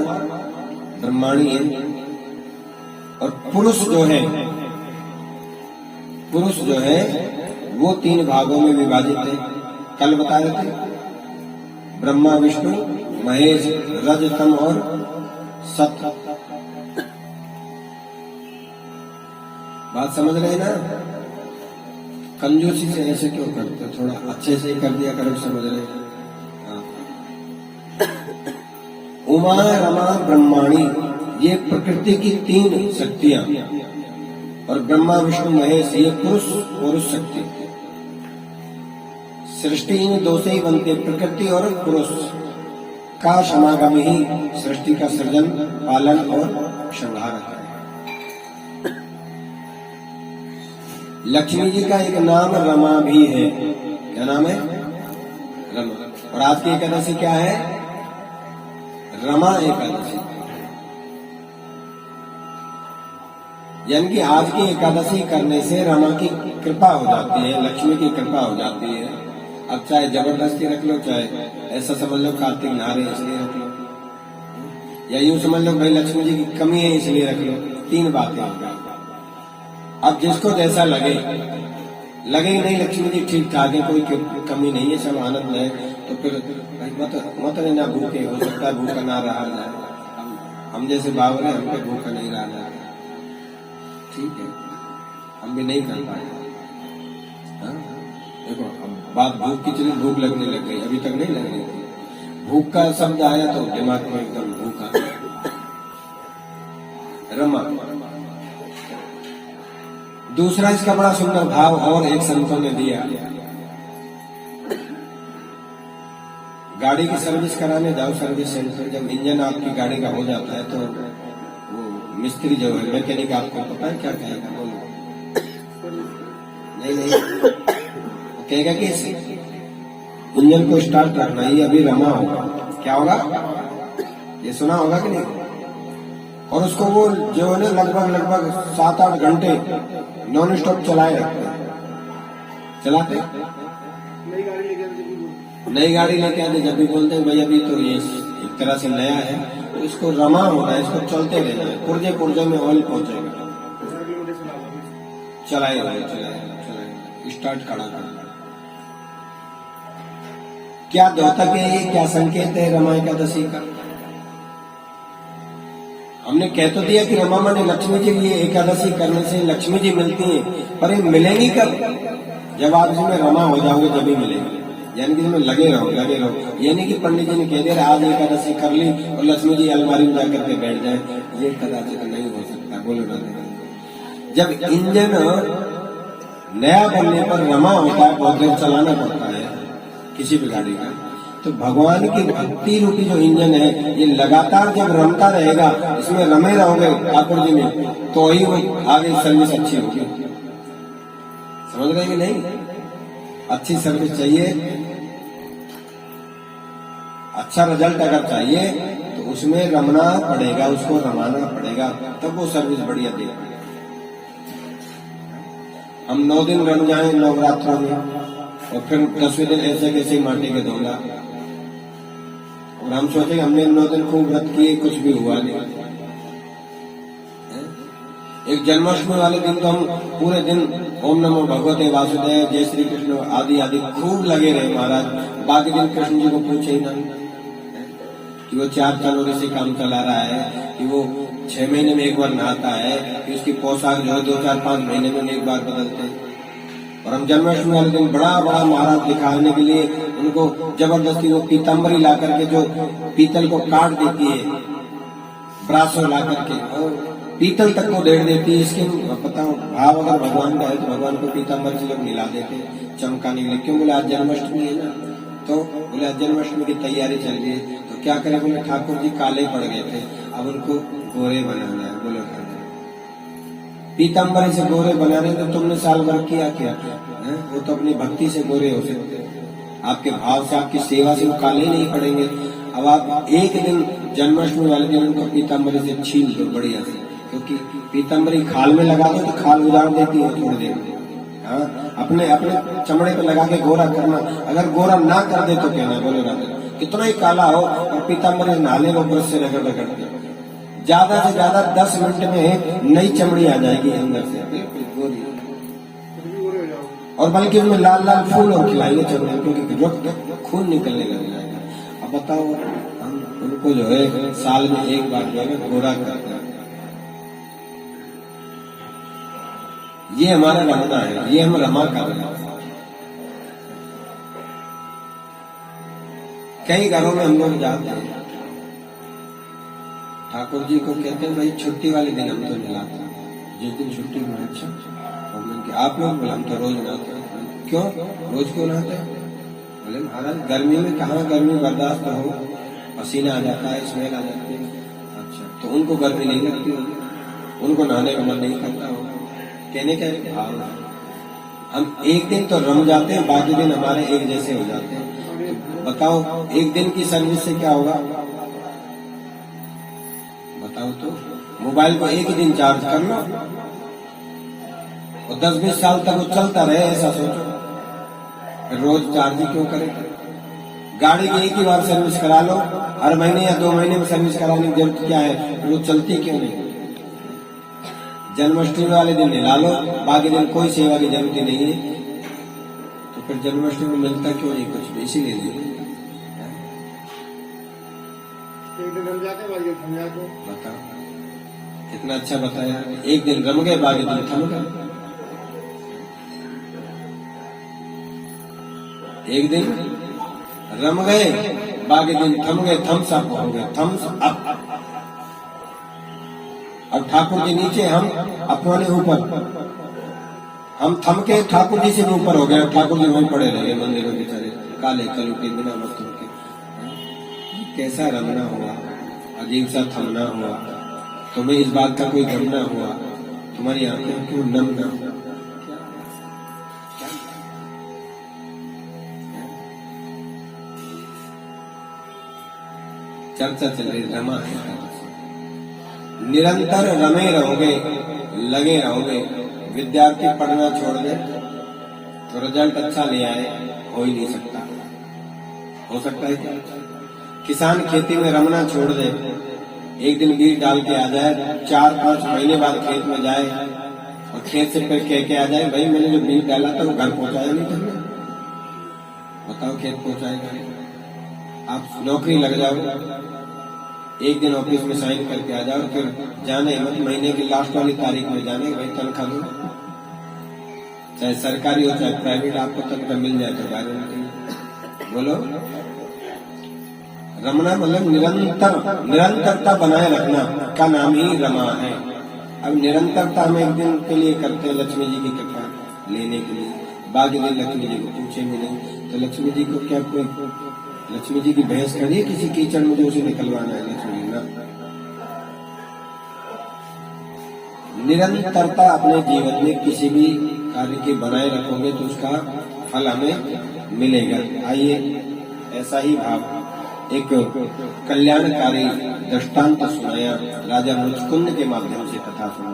ब्रह्माणी है। और पुरुष जो है वो 3 भागों में विभाजित है। कल बता रहे थे, ब्रह्मा विष्णु महेश, रज तम और सत्य। बात समझ रहे हैं ना? कंजूसी से ऐसे क्यों करते? थोड़ा अच्छे से ही कर दिया करो, समझ रहे हैं? उमा रमा ब्रह्माणी ये प्रकृति की 3 शक्तियां, और ब्रह्मा विष्णु महेश ये पुरुष शक्ति। सृष्टि इन 2 से ही बनती है, प्रकृति और पुरुष का समागम ही सृष्टि का सृजन, पालन और संहार है। लक्ष्मी जी का एक नाम रमा भी है। क्या नाम है? रमा। और आज की एकादशी क्या है? रमा एकादशी। यानी कि आज की एकादशी करने से रमा की कृपा हो जाती है, लक्ष्मी की कृपा हो जाती है। अब चाहे जबरदस्ती रख लो, चाहे ऐसा समझ लो कार्तिक नहा रहे इसलिए रख लो, या यूं समझ लो भाई लक्ष्मी जी की कमी है इसलिए रख लो। 3 बातें होंगी। अब जिसको जैसा लगे नहीं लक्ष्मी जी ठीक ठाक है, कोई कमी नहीं है, सब आनंद है, तो फिर मत रहना भूखे। हो सकता है भूखा ना रहा जाए, हम जैसे बाबर है, हम पे भूखा नहीं रहा जाए, ठीक है, हम भी नहीं कर पाए। देखो अब बात भूख की चली, भूख लगने लग गई, अभी तक नहीं लग रही थी। भूख का शब्द आया तो दिमाग में एकदम भूखा। रमा। दूसरा इसका बड़ा सुंदर भाव और एक संतों ने दिया। गाड़ी की सर्विस कराने जाओ सर्विस सेंटर, जब इंजन आपकी गाड़ी का हो जाता है तो वो मिस्त्री जो है मैकेनिक आपको पता है क्या कहेगा? बोलो। नहीं कहेगा कि इंजन को स्टार्ट रखना, ये अभी रमा होगा। क्या होगा? ये सुना होगा कि नहीं? और उसको वो जो है ना लगभग 7-8 घंटे नॉन स्टॉप चलाए रखते हैं। चलाते नई गाड़ी लेके आते, जब भी बोलते हैं भाई अभी तो ये एक तरह से नया है, तो इसको रमा होना है, इसको चलते रहना है, पुर्जे में ऑयल पहुंचेगा। चलाएगा स्टार्ट खड़ा करना। क्या द्योतक है ये? क्या संकेत है रमा एकादशी का? हमने कह तो दिया कि रमा माने लक्ष्मी जी, ये एकादशी करने से लक्ष्मी जी मिलती हैं, पर ये मिलेंगी कब? जब आप इसमें रमा हो जाओगे तभी मिलेंगे। यानी कि इसमें लगे रहो। ये नहीं कि पंडित जी ने कह दिया आज एकादशी कर ली और लक्ष्मी जी अलमारी में जाकर के बैठ जाए, ये कदाचित नहीं हो सकता। बोलो ना, जब इंजन नया बनने पर रमा होता है, बहुत देर चलाना पड़ता है किसी भी गाड़ी का, तो भगवान की भक्ति रूपी जो इंजन है ये लगातार जब रमता रहेगा, इसमें रमे रहोगे ठाकुर जी में, तो ही वो आगे सर्विस अच्छी होगी। समझ रहे कि नहीं? अच्छी सर्विस चाहिए, अच्छा रिजल्ट अगर चाहिए तो उसमें रमना पड़ेगा, उसको रमाना पड़ेगा, तब वो सर्विस बढ़िया देगा। हम 9 दिन रम जाए नवरात्रों में और फिर 10वें दिन ऐसे कैसे माटी के धोना, और हम सोचे हमने 9 दिन खूब व्रत किए, कुछ भी हुआ नहीं। एक जन्माष्टमी वाले दिन तो हम पूरे दिन ओम नमो भगवते वासुदेव, जय श्री कृष्ण आदि खूब लगे रहे महाराज। बाकी दिन कृष्ण जी को पूछे ही ना कि वो 4 कैलोरी से काम चला रहा है, कि वो 6 महीने में एक बार नहाता है कि उसकी पोशाक जो है 2-4-5 महीने में एक बार बदलते हैं। और हम जन्माष्टमी वाले दिन बड़ा बड़ा महाराज दिखाने के लिए उनको जबरदस्ती वो पीताम्बरी ला करके जो पीतल को काट देती है, ब्रासो ला करके और पीतल तक को डेढ़ देती है। इसके पता भाव अगर भगवान का है तो भगवान को पीताम्बर से लोग मिला देते चमकाने के लिए। क्यों? बोले आज जन्माष्टमी है ना, तो बोले आज जन्माष्टमी की तैयारी चल रही है तो क्या करें? बोले ठाकुर जी काले पड़ गए थे, अब उनको गोरे बनाना है। बोले पीताम्बर से गोरे बना रहे तो तुमने साल भर किया क्या? वो तो अपनी भक्ति से गोरे हो सकते हैं, आपके भाव से, आपकी सेवा से वो काले नहीं पड़ेंगे। अब आप एक दिन जन्माष्टमी वाले दिन उनको पीताम्बरी से छीन दो बढ़िया से, क्योंकि पीताम्बरी खाल में लगा दो तो खाल उजाड़ देती है थोड़ी देर में। हाँ, अपने अपने चमड़े पे लगा के गोरा करना, अगर गोरा ना कर दे तो कहना बोले राधा कितना ही काला हो और पीताम्बरी नाले वो ब्रश से रगड़ रगड़ के ज्यादा से ज्यादा 10 मिनट में नई चमड़ी आ जाएगी अंदर से, बिल्कुल गोरी। और बल्कि उनमें लाल लाल फूल और खिलाएंगे चमड़े, क्योंकि जो खून निकलने लग जाएगा। अब बताओ हम उनको जो है साल में एक बार जो है गोरा करते हैं। ये हमारा रमना है, ये हम रमा कर रहे हैं। कई घरों में हम लोग जाते हैं, ठाकुर जी को कहते हैं भाई छुट्टी वाले दिन हम तो नहाते हैं, जिस दिन छुट्टी में। अच्छा, आप लोग बोले हम तो रोज नहाते हैं। क्यों रोज क्यों नहाते हैं? बोले महाराज गर्मी में कहाँ गर्मी बर्दाश्त हो, पसीना आ जाता है, स्मेल आ जाती है। अच्छा, तो उनको गर्मी नहीं लगती होगी, उनको नहाने का मन नहीं करता होगा। कहने का एक भाव है, हम एक दिन तो रम जाते हैं, बाकी दिन हमारे एक जैसे हो जाते हैं। तो बताओ एक दिन की सर्विस से क्या होगा? बताओ तो मोबाइल को एक ही दिन चार्ज कर लो और 10-20 साल तक वो चलता रहे, ऐसा सोचो। रोज चार्ज ही क्यों करें? गाड़ी की एक ही बार सर्विस करा लो, हर महीने या 2 महीने में सर्विस कराने की जरूरत क्या है? वो चलती क्यों नहीं? जन्माष्टमी वाले दिन नहला लो, बाकी दिन कोई सेवा की जरूरत नहीं है, तो फिर जन्माष्टमी में मिलता क्यों नहीं कुछ भी? इसीलिए नहीं। बताओ कितना अच्छा बताया, एक दिन रम गए बाकी दिन थम गए। एक दिन रम गए बाकी दिन थम गए, थम्स अप हो गए, थम्स अप। अब ठाकुर जी नीचे, हम अपने ऊपर, हम थम के ठाकुर जी से ऊपर हो गए। ठाकुर जी वहीं पड़े रहे मंदिर में बेचारे, काले कलुटे बिना वस्त्रों के। कैसा रमना हुआ, अजीब सा थमना हुआ। तुम्हें इस बात का कोई गम ना हुआ, तुम्हारी आंखें क्यों नम ना हुआ? चर्चा चल रही रमा है। निरंतर रमे रहोगे, लगे रहोगे। विद्यार्थी पढ़ना छोड़ दे तो रिजल्ट अच्छा ले आए, हो ही नहीं सकता। हो सकता है क्या? किसान खेती में रमना छोड़ दे, एक दिन बीज डाल के आ जाए, 4-5 महीने बाद खेत में जाए और खेत से फिर कह के आ जाए भाई मैंने जो बीज डाला था वो घर पहुंचाया नहीं तुमने? बताओ खेत पहुंचाएगा? आप नौकरी लग जाओ, एक दिन ऑफिस में साइन करके आ जाओ, फिर जाने मत महीने की लास्ट वाली तारीख में जाने भाई तनख्वाह दो। चाहे सरकारी हो चाहे प्राइवेट, आपको तनख्वाह मिल जाए तो गारंटी। बोलो रमना मतलब निरंतरता बनाए रखना का नाम ही रमा है। अब निरंतरता हम एक दिन के लिए करते हैं लक्ष्मी जी की कृपा लेने के लिए, बाकी दिन लक्ष्मी जी को पूछे मिले तो लक्ष्मी जी को क्या कोई, लक्ष्मी जी की भैंस खड़ी है किसी कीचड़ में जो उसे निकलवाना है? लक्ष्मी जी ना। निरंतरता अपने जीवन में किसी भी कार्य की बनाए रखोगे तो उसका फल हमें मिलेगा। आइए ऐसा ही भाव एक कल्याणकारी दृष्टांत सुनाया राजा मुचकुंद के माध्यम से कथा सुना।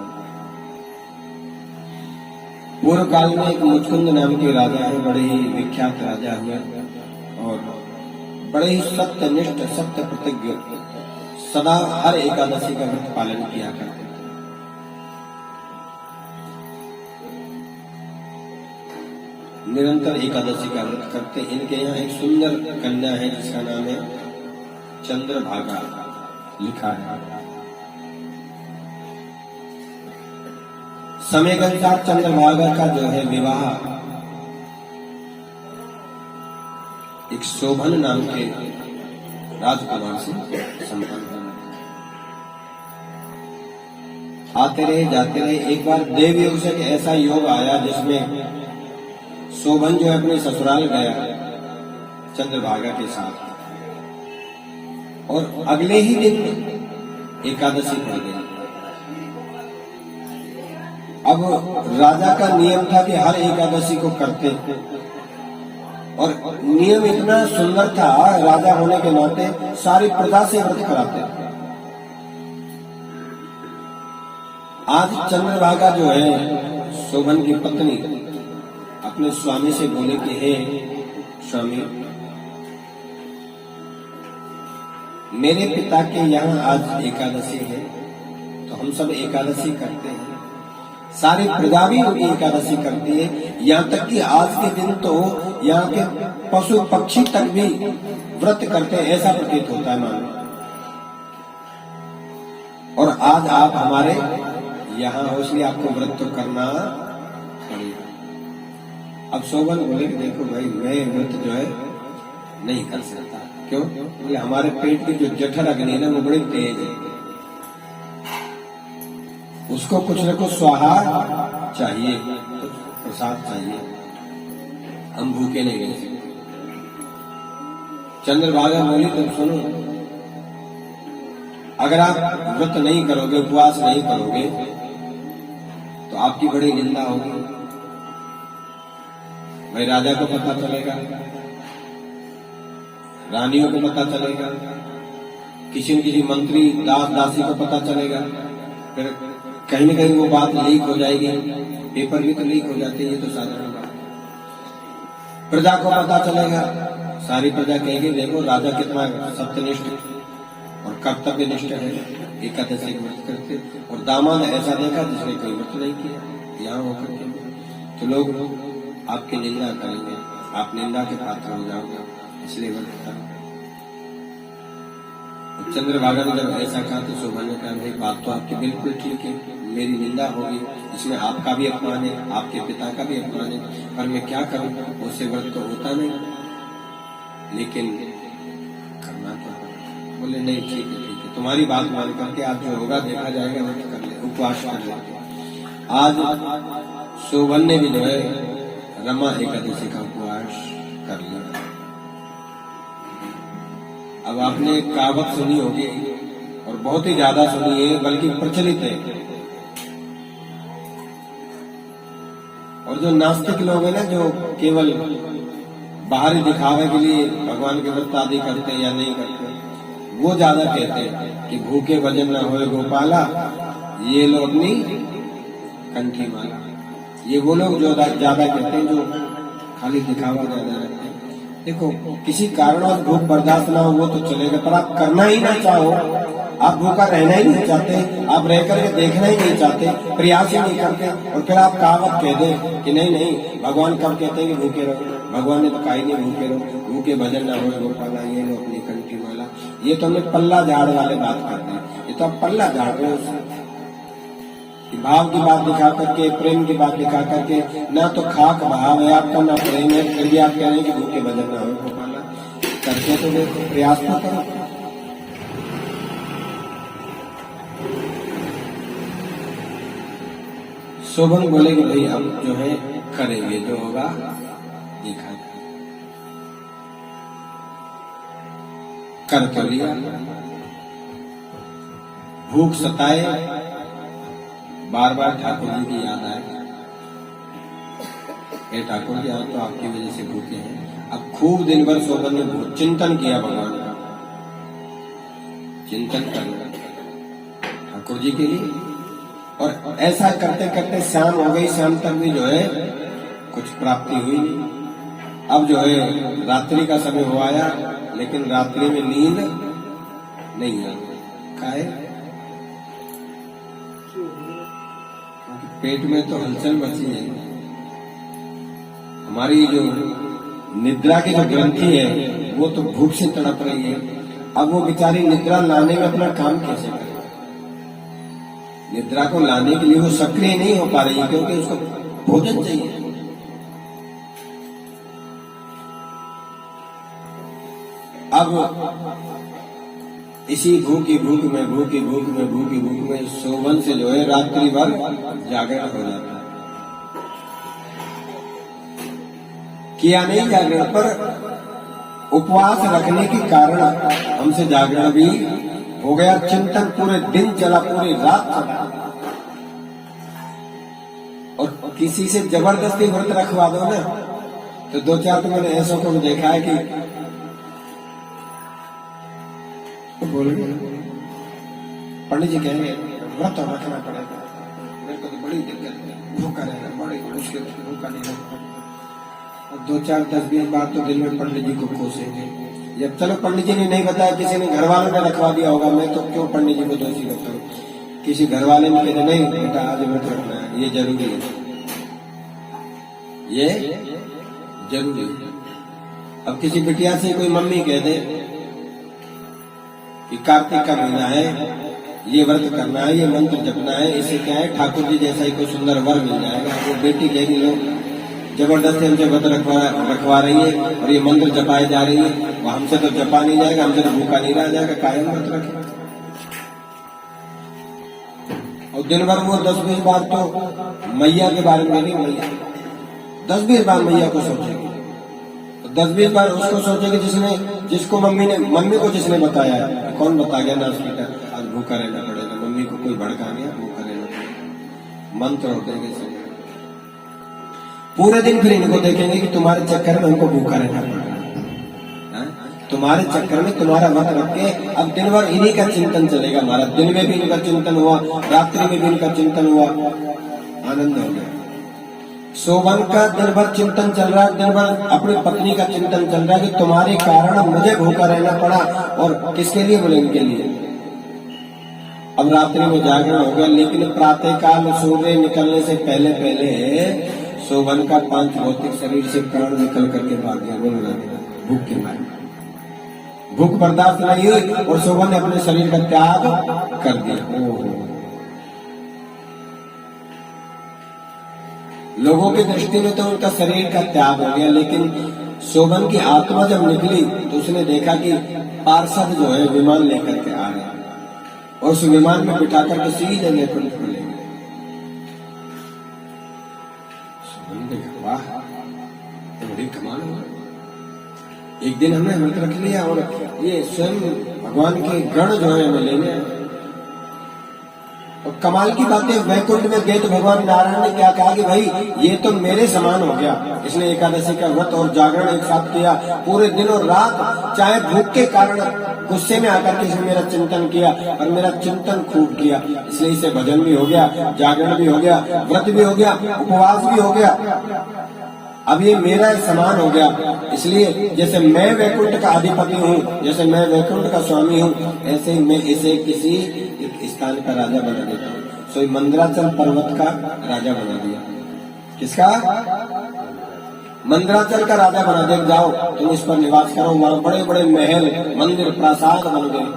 पूर्व काल में एक मुचकुंद नाम के राजा है, बड़े ही विख्यात राजा हुए और बड़े ही सत्यनिष्ठ सत्य प्रतिज्ञ, सदा हर एकादशी का व्रत पालन किया करते। निरंतर एकादशी का व्रत करते। इनके यहाँ एक सुंदर कन्या है जिसका नाम है चंद्रभागा लिखा है। समय के अनुसार चंद्रभागा का जो है विवाह एक शोभन नाम के राजकुमार से संपन्न हुआ। आते रहे जाते रहे, एक बार देव योग से ऐसा योग आया जिसमें शोभन जो है अपने ससुराल गया चंद्रभागा के साथ, और अगले ही दिन एकादशी पड़ गई। अब राजा का नियम था कि हर एकादशी को करते, और नियम इतना सुंदर था, राजा होने के नाते सारी प्रजा से व्रत कराते। आज चंद्रभागा जो है शोभन की पत्नी अपने स्वामी से बोले कि हे स्वामी, मेरे पिता के यहाँ आज एकादशी है, तो हम सब एकादशी करते हैं, सारी प्रजा भी एकादशी करती है, यहाँ तक कि आज के दिन तो यहाँ के पशु पक्षी तक भी व्रत करते हैं, ऐसा प्रतीत होता है मानो। और आज आप हमारे यहाँ हो, इसलिए आपको व्रत तो करना पड़ेगा। अब शोभन बोले कि देखो भाई, मैं व्रत जो है नहीं कर सकता। क्यों? बोले हमारे पेट की जो जठर अग्नि है ना, वो बड़ी तेज है, उसको कुछ न कुछ स्वाहा चाहिए, कुछ प्रसाद चाहिए, हम भूखे नहीं रह सकते। चंद्रभागा बोली तुम सुनो, अगर आप व्रत नहीं करोगे, उपवास नहीं करोगे, तो आपकी बड़ी निंदा होगी। भाई राजा को पता चलेगा, रानियों को पता चलेगा, किसी न किसी मंत्री दास दासी को पता चलेगा, फिर कहीं न कहीं वो बात लीक हो जाएगी, पेपर भी तो लीक हो जाते हैं, ये तो साधारण बात। प्रजा को पता चलेगा, सारी प्रजा कहेगी देखो राजा कितना सत्यनिष्ठ और कर्तव्यनिष्ठ है, एकादशी व्रत करते, और दामाद ऐसा देखा जिसने कोई व्रत नहीं किया यहाँ होकर के, तो लोग आपकी निंदा करेंगे, आप निंदा के पात्र हो जाओगे, इसलिए व्रत करो। चंद्रभागा ने जब ऐसा कहा तो शोभन ने कहा भाई बात तो आपकी बिल्कुल ठीक है, मेरी निंदा होगी, इसमें आपका भी अपमान है, आपके पिता का भी अपमान है, पर मैं क्या करूं, उससे व्रत तो होता नहीं, लेकिन करना तो। बोले नहीं ठीक है, तुम्हारी बात मान करके आप जो होगा देखा जाएगा, व्रत कर ले, उपवास कर ले। आज शोभन ने भी जो है रमा एकादशी का उपवास कर लिया। अब आपने एक कहावत सुनी होगी, और बहुत ही ज्यादा सुनी है, बल्कि प्रचलित है, और जो नास्तिक लोग हैं ना, जो केवल बाहरी दिखावे के लिए भगवान के व्रत आदि करते हैं या नहीं करते, वो ज्यादा कहते हैं कि भूखे भजन न होए गोपाला, ये लो अपनी कंठी माला। ये वो लोग जो ज्यादा कहते हैं, जो खाली दिखावा ज्यादा रहते हैं। देखो किसी कारणवश भूख बर्दाश्त ना हो वो तो चलेगा, पर आप करना ही ना चाहो, आप भूखा रहना ही नहीं चाहते, आप रह करके देखना ही नहीं चाहते, प्रयास ही नहीं करते, और फिर आप कहावत कह दें कि नहीं नहीं भगवान कब कहते हैं कि भूखे रहो, भगवान ने तो कहा ही नहीं भूखे रहो, भूखे भजन ना हो गोपाला, ये लो अपनी कंठी माला। ये तो हमें पल्ला झाड़ वाले बात करते हैं, ये तो आप पल्ला झाड़ रहे हो, भाव की बात दिखा करके, प्रेम की बात दिखा करके, ना तो खाक भाव है आपका, ना प्रेम है, फिर भी आप कह रहे हैं कि भूखे भजन ना हो गोपाला। करके तो देखो, प्रयास तो करो। शोभन बोले कि भाई हम जो है करेंगे, जो होगा देखा कर तो लिया। भूख सताए, बार बार ठाकुर जी की याद आए, हे ठाकुर जी आप तो आपकी वजह से भूखे हैं। अब खूब दिन भर शोभन ने चिंतन किया, भगवान का चिंतन करना ठाकुर जी के लिए, और ऐसा करते करते शाम हो गई, शाम तक भी जो है कुछ प्राप्ति हुई नहीं। अब जो है रात्रि का समय हो आया, लेकिन रात्रि में नींद नहीं आई। काहे? पेट में तो हलचल मची है, हमारी जो निद्रा की जो ग्रंथि है वो तो भूख से तड़प रही है। अब वो बेचारी निद्रा लाने में अपना काम कैसे करे? निद्रा को लाने के लिए वो सक्रिय नहीं हो पा रही है क्योंकि उसको भोजन चाहिए। अब इसी भूखी भूख में शोभन से जो है रात्रि भर जागरण हो जाता है। किया नहीं जागरण, पर उपवास रखने के कारण हमसे जागरण भी हो गया। चिंतन पूरे दिन चला, पूरी रात चला, और किसी से जबरदस्ती व्रत रखवा दो ना तो दो चार तो मैंने ऐसा को देखा है कि तो बोलेंगे पंडित जी कहेंगे व्रत रखना पड़ेगा, मेरे को तो बड़ी दिक्कत है, भूखा रहना बड़ी मुश्किल, भूखा नहीं रहना। और 2-4-10-20 बार तो दिन में पंडित जी को कोसेंगे। जब चलो पंडित जी ने नहीं बताया, किसी ने घर वालों ने रखवा दिया होगा, मैं तो क्यों पंडित जी को दोषी करता हूँ। किसी घर वाले ने कहते नहीं बेटा आज व्रत रखना है, ये जरूरी है, ये जरूरी है। अब किसी बिटिया से कोई मम्मी कह दे कि कार्तिक का महीना है, ये व्रत करना है, ये मंत्र जपना है, इससे क्या है ठाकुर जी जैसा ही कोई सुंदर वर मिल जाएगा। वो बेटी कहेगी लोग जबरदस्ती हमसे व्रत रखवा रही है और ये मंत्र जपाए जा रही है, वो हमसे तो जपा नहीं जाएगा, हमसे तो भूखा नहीं रह जाएगा, कायम व्रत रखे। और दिन भर वो 10-20 बार तो मैया के बारे में नहीं, मैया 10-20 बार मैया को सोचेगी, 10-20 बार उसको सोचेगी जिसको मम्मी को जिसने बताया। कौन बता गया ना हॉस्पिटल आज भूखा रहना पड़ेगा, मम्मी को कोई भड़का गया, भूखा रहना पड़ेगा। मंत्र होते हैं पूरे दिन, फिर इनको देखेंगे कि तुम्हारे चक्कर में हमको भूखा रहना पड़ेगा, तुम्हारे चक्कर में तुम्हारा व्रत रख के अब दिन भर इन्हीं का चिंतन चलेगा। हमारा दिन में भी इनका चिंतन हुआ, रात्रि में भी इनका चिंतन हुआ, आनंद हो गया। शोभन का दिन भर चिंतन चल रहा है, दिन भर अपनी पत्नी का चिंतन चल रहा है कि तुम्हारे कारण मुझे भूखा रहना पड़ा, और किसके लिए? बोले इनके लिए। अब रात्रि में जागरण हो गया, लेकिन प्रातः काल सूर्य निकलने से पहले पहले शोभन का पांच भौतिक शरीर से प्राण निकल करके भाग गया, बोल रहा भूख के मारे। भूख बर्दाश्त नहीं हुई और शोभन ने अपने शरीर का त्याग कर दिया। लोगों की दृष्टि में तो उनका शरीर का त्याग हो गया, लेकिन शोभन की आत्मा जब निकली तो उसने देखा कि पार्षद जो है विमान लेकर के आ रहे हैं, और उस विमान में बिठा करके सीधे वैकुंठ को ले गए। शोभन ने कहा वाह तो बड़ी कमाल हुआ, एक दिन हमने व्रत रख लिया और ये स्वयं भगवान के गण जो है हमें लेने आए। और कमाल की बात है, वैकुंठ में गए तो भगवान नारायण ने क्या कहा कि भाई ये तो मेरे समान हो गया। इसने एकादशी का व्रत और जागरण एक साथ किया, पूरे दिन और रात, चाहे भूख के कारण गुस्से में आकर के इसने मेरा चिंतन किया और मेरा चिंतन खूब किया, इसलिए इसे भजन भी हो गया, जागरण भी हो गया, व्रत भी हो गया, उपवास भी हो गया। अब ये मेरा समान हो गया, इसलिए जैसे मैं वैकुंठ का अधिपति हूँ, जैसे मैं वैकुंठ का स्वामी हूँ, ऐसे ही मैं इसे किसी एक स्थान का राजा बना देता हूँ। सो मंदराचल पर्वत का राजा बना दिया। किसका? मंदराचल का राजा बना दे, जाओ तुम इस पर निवास करो, वहां बड़े बड़े महल, मंदिर, प्रासाद बन गए।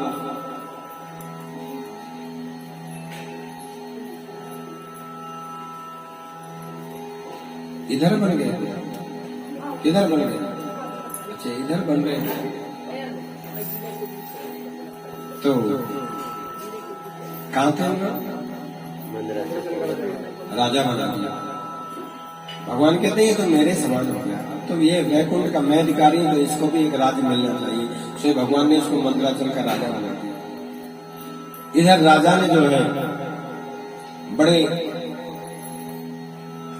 इधर बन गए, इधर बन गए, अच्छा इधर बन रहे हैं। तो कहाँ थे? राजा बना दिया। भगवान कहते हैं तो मेरे समान हो गया, तो ये वैकुंठ का मैं अधिकारी हूं, तो इसको भी एक राज्य मिलना चाहिए। सो भगवान ने इसको मंदराचल का राजा बना दिया। इधर राजा ने जो है बड़े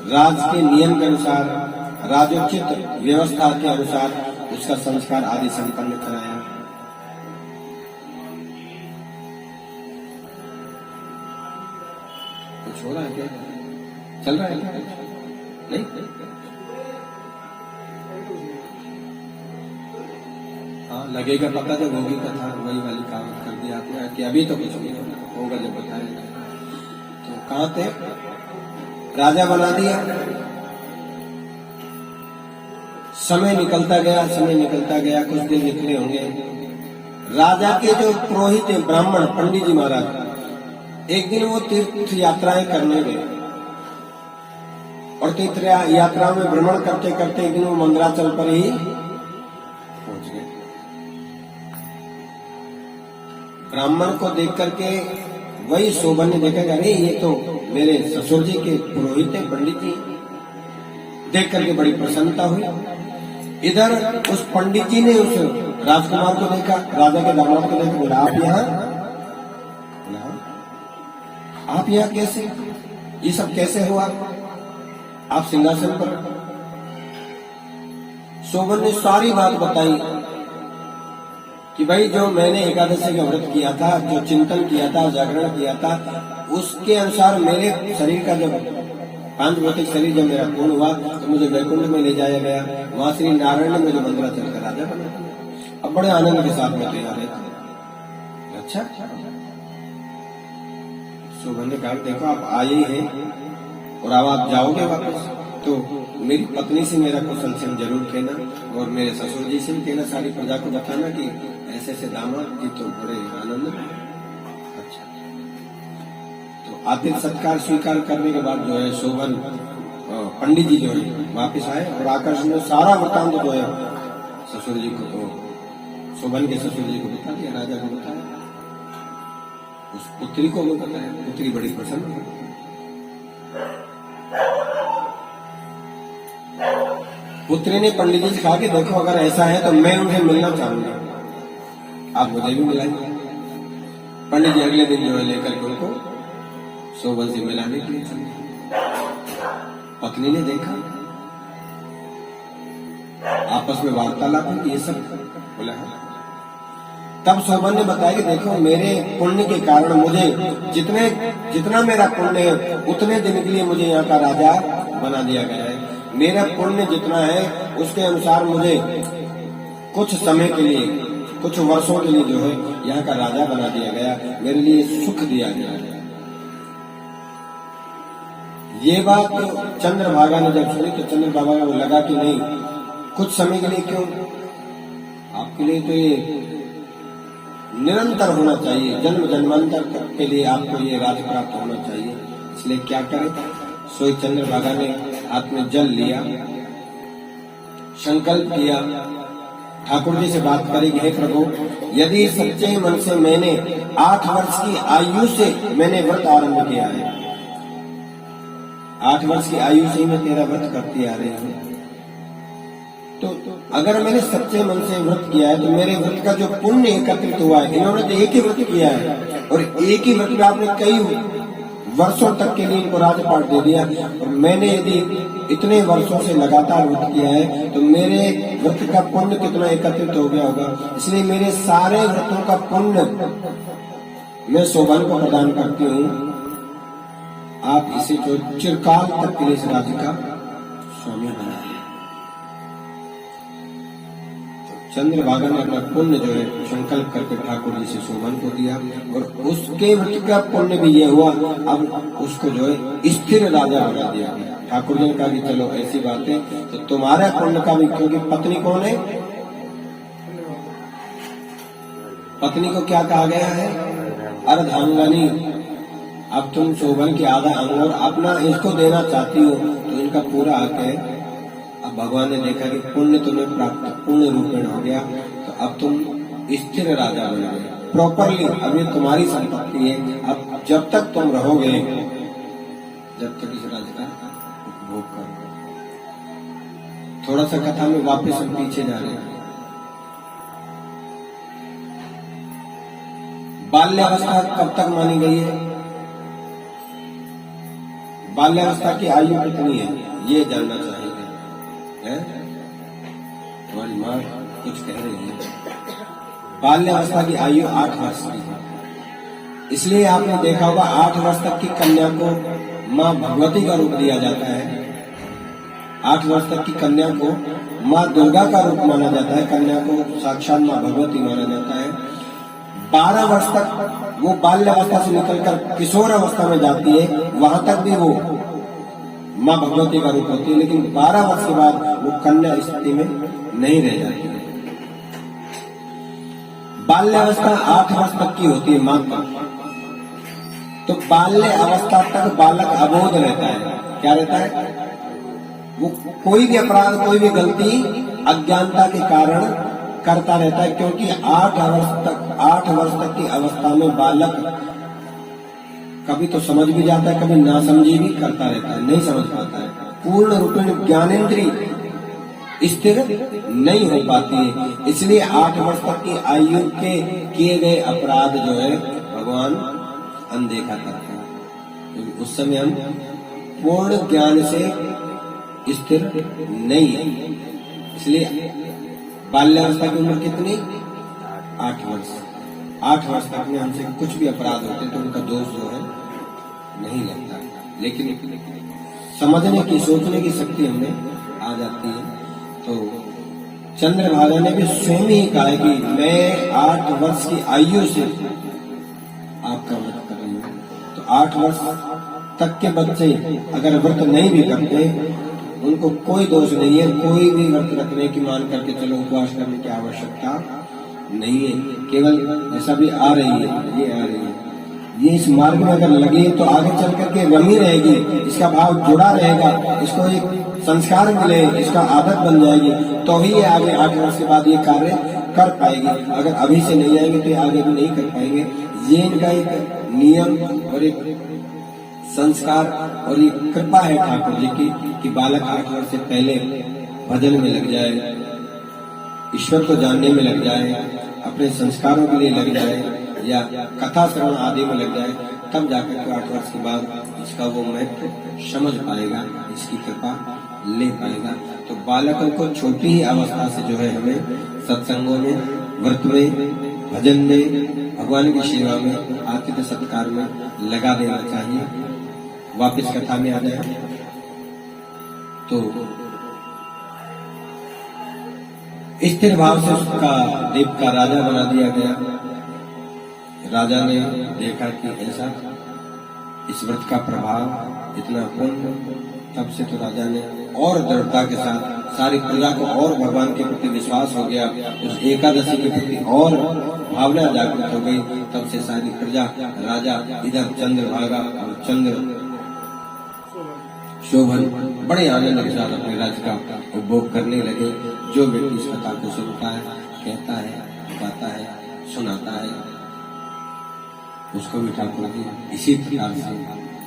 राज के नियम के अनुसार, राजोचित व्यवस्था के अनुसार उसका संस्कार आदि संपन्न कराया। कुछ हो रहा है क्या? चल रहा है नहीं? हाँ लगेगा पता जब होगी कथा, वही वाली काम कर दिया आपने कि अभी तो कुछ नहीं होगा, जब बताएगा। तो कहाँ थे? राजा बना दिया। समय निकलता गया, समय निकलता गया, कुछ दिन निकले होंगे। राजा के जो पुरोहित ब्राह्मण पंडित जी महाराज, एक दिन वो तीर्थ यात्राएं करने गए और तीर्थ यात्रा में भ्रमण करते करते एक दिन वो मंदराचल पर ही पहुंच गए। ब्राह्मण को देख करके वही शोभन ने देखा, अरे ये तो मेरे ससुर जी के पुरोहित है, पंडित जी। देख करके बड़ी प्रसन्नता हुई। इधर उस पंडित जी ने उस राजकुमार को देखा, राजा के दामाद को देखा, बोला आप यहाँ कैसे, ये सब कैसे हुआ, आप सिंहासन पर। शोभन ने सारी बात बताई कि भाई जो मैंने एकादशी का व्रत किया था, जो चिंतन किया था, जागरण किया था, उसके अनुसार मेरे शरीर का जब 5 भौतिक शरीर जब मेरा पूर्ण हुआ तो मुझे वैकुंठ में ले जाया गया। वहां श्री नारायण ने मुझे मंदराचल का राजा बना। अब बड़े आनंद के साथ में तैयार है। अच्छा, शोभन ने कहा देखो आप आए हैं और अब आप जाओगे वापस, तो मेरी पत्नी से मेरा कुशल क्षेम जरूर कहना और मेरे ससुर जी से भी कहना, सारी प्रजा को बताना कि ऐसे ऐसे दामाद जी तो बड़े आनंद में। अच्छा, तो आतिथ्य सत्कार स्वीकार करने के बाद जो है शोभन पंडित जी जो है वापिस आए और आकर उसने सारा वृत्तांत जो है ससुर जी को, शोभन के ससुर जी को बता दिया, राजा को बताया, उस पुत्री को भी बताया। पुत्री बड़ी प्रसन्न हुई। पुत्री ने पंडित जी से कहा कि देखो अगर ऐसा है तो मैं उन्हें मिलना चाहूंगा, आप मुझे भी मिलाइए। पंडित जी अगले दिन जो है लेकर के उनको शोभन से मिलाने के लिए चले। पत्नी ने देखा, आपस में वार्तालाप हुई, ये सब बोला। तब शोभन ने बताया कि देखो मेरे पुण्य के कारण मुझे जितना मेरा पुण्य है उतने दिन के लिए मुझे यहाँ का राजा बना दिया गया है। मेरा पुण्य जितना है उसके अनुसार मुझे कुछ समय के लिए, कुछ वर्षों के लिए जो है यहाँ का राजा बना दिया गया, मेरे लिए सुख दिया गया। ये बात चंद्रभागा ने जब सुनी तो चंद्रभागा को लगा कि नहीं, कुछ समय के लिए क्यों, आपके लिए तो ये निरंतर होना चाहिए, जन्म जन्मांतर के लिए आपको ये राज प्राप्त होना चाहिए। इसलिए क्या करें, सोई चंद्रभागा ने हाथ में जल लिया, संकल्प किया, ठाकुर जी से बात करी कि हे प्रभु, यदि सच्चे मन से मैंने 8 वर्ष की आयु से मैंने व्रत आरंभ किया है, 8 वर्ष की आयु से ही मैं तेरा व्रत करती आ रही हूँ, तो अगर मैंने सच्चे मन से व्रत किया है तो मेरे व्रत का जो पुण्य एकत्रित हुआ है, इन्होंने तो एक ही व्रत किया है और एक ही व्रत में आपने कई वर्षों तक के लिए इनको राजपाट दे दिया, और मैंने यदि इतने वर्षों से लगातार व्रत किया है तो मेरे व्रत का पुण्य कितना एकत्रित हो गया होगा। इसलिए मेरे सारे व्रतों का पुण्य मैं शोभन को प्रदान करती हूँ, आप इसे जो चिरकाल तक के लिए इस राज्य का स्वामी बना। चंद्रभागा ने अपना पुण्य जो है संकल्प करके ठाकुर जी से शोभन को दिया और उसके व्रत का पुण्य भी ये हुआ, अब उसको जो है स्थिर राजा बना दिया। ठाकुर जी ने कहा कि चलो ऐसी बात है तो तुम्हारा पुण्य का भी, क्योंकि पत्नी कौन है, पत्नी को क्या कहा गया है, अर्धांगनी। अब तुम शोभन के आधा अंग और अपना इसको देना चाहती हो तो इनका पूरा हक है। अब भगवान ने देखा कि पुण्य तुम्हें प्राप्त पूर्ण रूपेण हो गया, तो अब तुम स्थिर राजा बन गए प्रॉपरली, अब ये तुम्हारी संपत्ति है। अब जब तक तुम रहोगे, जब तक इस राज्य का उपभोग करोगे। थोड़ा सा कथा में वापस हम पीछे जा रहे हैं। बाल्यावस्था कब तक मानी गई है, बाल्यावस्था की आयु कितनी है ये जानना चाहिए। तुम्हारी माँ कुछ कह रही है। बाल्यावस्था की आयु 8 वर्ष की है, इसलिए आपने देखा होगा 8 वर्ष तक की कन्या को माँ भगवती का रूप दिया जाता है। 8 वर्ष तक की कन्या को माँ दुर्गा का रूप माना जाता है, कन्या को साक्षात माँ भगवती माना जाता है। 12 वर्ष तक वो बाल्यावस्था से निकलकर किशोर अवस्था में जाती है, वहां तक भी वो माँ भगवती का रूप होती है, लेकिन 12 वर्ष के बाद वो कन्या स्थिति में नहीं रह जाती है। बाल्यावस्था 8 वर्ष तक की होती है मात्र, तो बाल्य अवस्था तक बालक अबोध रहता है। क्या रहता है? वो कोई भी अपराध, कोई भी गलती अज्ञानता के कारण करता रहता है, क्योंकि 8 वर्ष तक की अवस्था में बालक कभी तो समझ भी जाता है, कभी ना समझी भी करता रहता है, नहीं समझ पाता है। पूर्ण रूपेण ज्ञानेंद्रिय स्थिर नहीं हो पाती है। इसलिए 8 वर्ष तक की आयु के किए गए अपराध जो है भगवान अनदेखा करते हैं, क्योंकि उस समय हम पूर्ण ज्ञान से स्थिर नहीं है। इसलिए बाल्यावस्था की उम्र कितनी? 8 वर्ष। 8 वर्ष तक में हमसे कुछ भी अपराध होते तो उनका दोष जो है नहीं लगता, लेकिन समझने की, सोचने की शक्ति हमें आ जाती है। तो चंद्रभागा ने भी स्वयं ही कहा है कि मैं 8 वर्ष की आयु से आपका व्रत कर रही हूँ। तो 8 वर्ष तक के बच्चे अगर व्रत नहीं भी करते, उनको कोई दोष नहीं है, कोई भी व्रत रखने की मान करके चलो उपवास करने की आवश्यकता नहीं है। केवल ऐसा भी आ रही है, ये आ रही है, ये इस मार्ग में अगर लगी तो आगे चल करके रमी रहेगी, इसका भाव जुड़ा रहेगा, इसको एक संस्कार मिले, इसका आदत बन जाएगी, तो ही ये आगे 8 वर्ष के बाद ये कार्य कर पाएगी। अगर अभी से नहीं आएंगे तो ये आगे भी नहीं कर पाएंगे। ये इनका एक नियम और एक संस्कार और ये कृपा है ठाकुर जी की कि बालक 8 वर्ष से पहले भजन में लग जाए, ईश्वर को जानने में लग जाए, अपने संस्कारों के लिए लग जाए या कथा श्रवण आदि में लग जाए, तब जाकर के 8 वर्ष के बाद इसका वो महत्व समझ पाएगा, इसकी कृपा ले पाएगा। तो बालकों को छोटी ही अवस्था से जो है हमें सत्संगों में, व्रत में, भजन में, भगवान की सेवा में, आतिथ्य सत्कार में लगा देना चाहिए। वापिस कथा में आ जाए तो स्थिर भाव से उसका देव का राजा बना दिया गया। राजा ने देखा कि ऐसा इस व्रत का प्रभाव इतना पूर्ण, तब से तो राजा ने और दृढ़ता के साथ सारी प्रजा को और भगवान के प्रति विश्वास हो गया, उस एकादशी के प्रति और भावना जागृत हो गई। तब से सारी प्रजा, राजा इधर चंद्रभागा और चंद्र शोभन बड़े आनंद के साथ अपने राज्य का उपभोग करने लगे। जो व्यक्ति इस कथा को सुनता है, कहता है, बताता है, सुनाता है, उसको भी ठाकुर जी इसी प्रकार से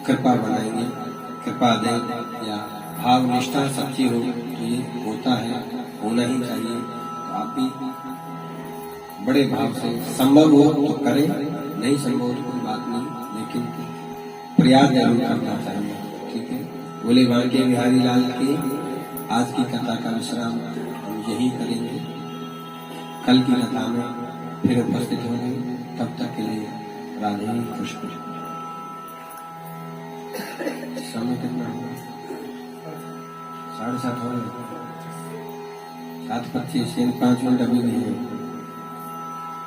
कृपा बनाएंगे, कृपा दें या भाव निष्ठा सच्ची हो तो ये होता है, होना ही चाहिए। तो आप भी बड़े भाव से संभव हो तो करें, नहीं संभव तो कोई बात नहीं, लेकिन प्रयास जरूर करना चाहिए। ठीक है। बोले बांके बिहारी लाल की आज की कथा का विश्राम हम यही करेंगे। कल की कथा में फिर उपस्थित होंगे। तब तक के लिए राधे कृष्ण। समय कितना हुआ? 7:30 हो गए। 7:25, 5 मिनट अभी नहीं है।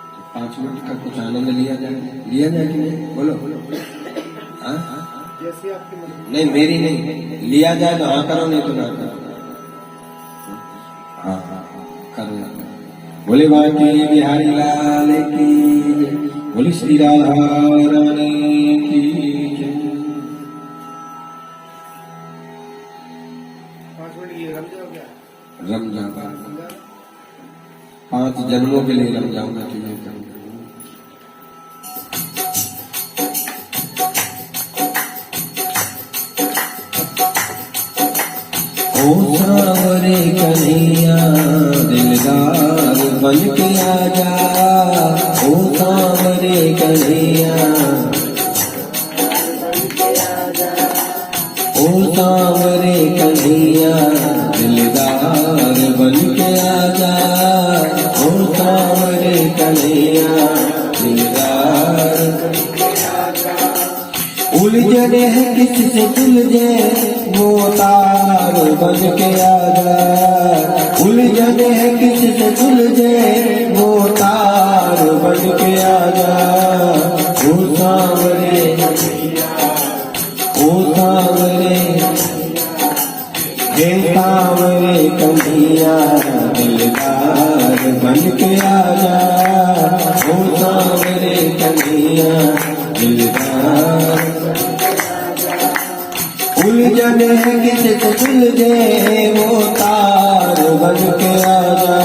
तो 5 मिनट का कुछ आनंद लिया जाए कि नहीं? बोलो। हाँ, नहीं मेरी नहीं, लिया जाए तो हाँ करो, नहीं तो ना करो। हाँ करो। बोले बांके बिहारी लाल की, बोले श्री राधा रानी की। 5 मिनट ये रम जाओ क्या? रम जाऊंगा, 5 जन्मों के लिए रम जाऊंगा तुझे। ओ सांवरे कन्हैया दिलदार बन के आजा, ओ सांवरे कन्हैया, ओ सांवरे कन्हैया दिलदार बन के आजा, ओ सांवरे कन्हैया दिलदार। उलझने है किससे उलझे वो तार बन के आजा, उलझने है किससे उलझे वो तार बन के आजा। ओ सांवरे, ओ सांवरे, हे सांवरे कन्हैया दिलदार बन के आजा, ओ सांवरे कन्हैया दिलदार। उलझन है किससे सुलझे वो तार बन के आजा,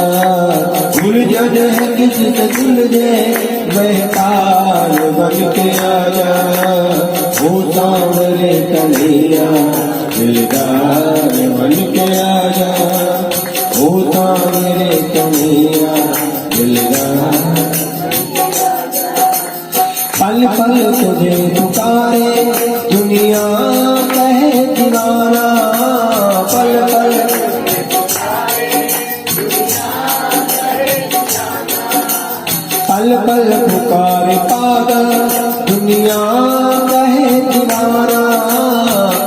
उलझन है किससे सुलझे वह तार बन के आजा, वो सांवरे कन्हैया दिलदार बन के आजा, वो सांवरे कन्हैया दिलदार। पल पल तुझे पुकारे दुनिया कहे दीवाना, पल पल पल पल पुकारे पागल दुनिया कहे दीवाना,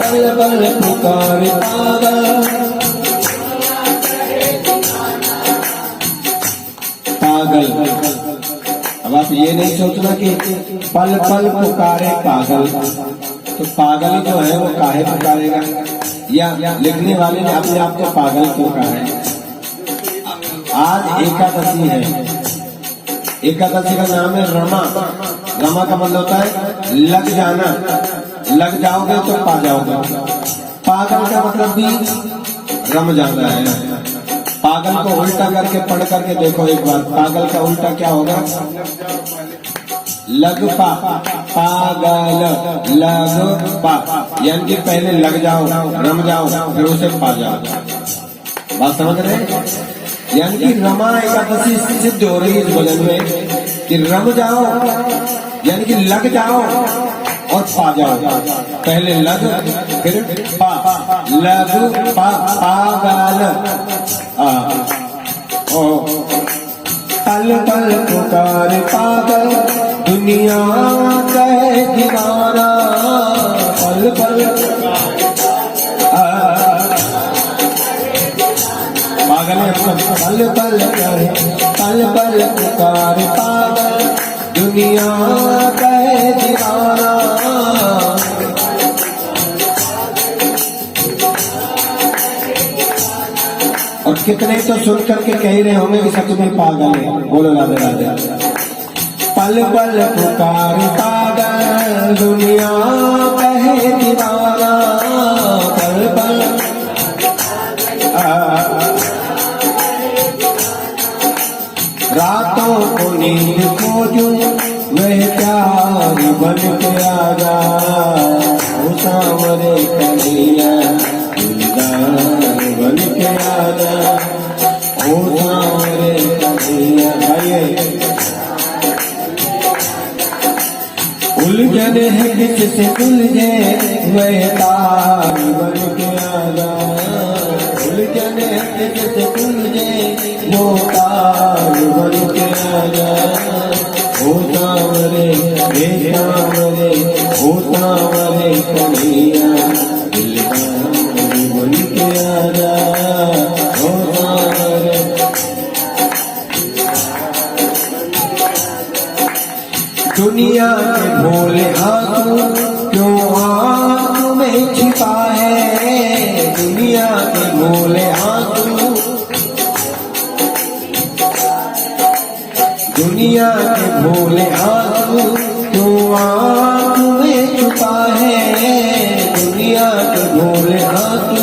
पल पल पुकारे पागल पागल। अब आप ये नहीं सोचना कि पल पल पुकारे पागल, तो पागल जो है वो काहे पुकारेगा, या लिखने वाले ने अपने आप को पागल क्यों कहा है। आज एकादशी है, एकादशी का नाम है रमा। रमा का मतलब होता है लग जाना, लग जाओगे तो पा जाओगे। पागल का मतलब भी रम जाना है। पागल को उल्टा करके पढ़ करके देखो एक बार, पागल का उल्टा क्या होगा, लग पा, पागल लग पा, यानी कि पहले लग जाओ रम जाओ फिर उसे पा जाओ। बात समझ रहे हैं? यानी कि रमा एकादशी सिद्ध हो रही है इस भजन में कि रम जाओ यानी कि लग जाओ और पा जाओ। पहले लग फिर पा, लग पा पागल। पल पल पुकार पागल दुनिया कहे दीवाना, पल पल पागल है पल पल पल पल पुकार पागल दुनिया कहे दीवाना। और कितने तो सुन करके कह रहे होंगे कि सच में पागल है। बोलो राधे राधे। पल पल पुकार पागल दुनिया कहे दीवाना, पल पल रातों को नींद खोजूं वह प्यार बन के आजा, वो सांवरे कन्हैया दिलदार बन के आजा, वो सांवरे कन्हैया। भाई उलझन है किससे उलझे वह तार बन के आजा, उलझन है किससे उलझे वो तार बन के आजा, ओ सांवरे हे सांवरे ओ सांवरे कन्हैया दिलदार बन के आजा, ओ सांवरे। दुनिया के भोले आंसू क्यों आंखों में छिपा है, दुनिया के भोले आंसू, दुनिया के भोले आंसू क्यों आंखों में छुपा है, दुनिया के भोले आंसू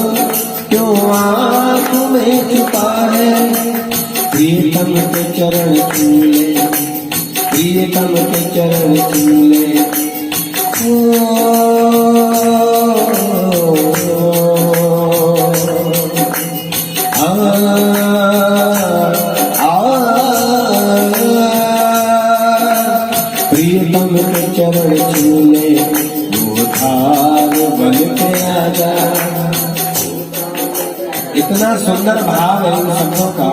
क्यों आंखों में छुपा है। प्रीतम के चरण छूले, प्रियतम के चरण छूले, प्रियतम के चरण छूले वो धार बन के आजा। इतना सुंदर भाव है इन शब्दों का।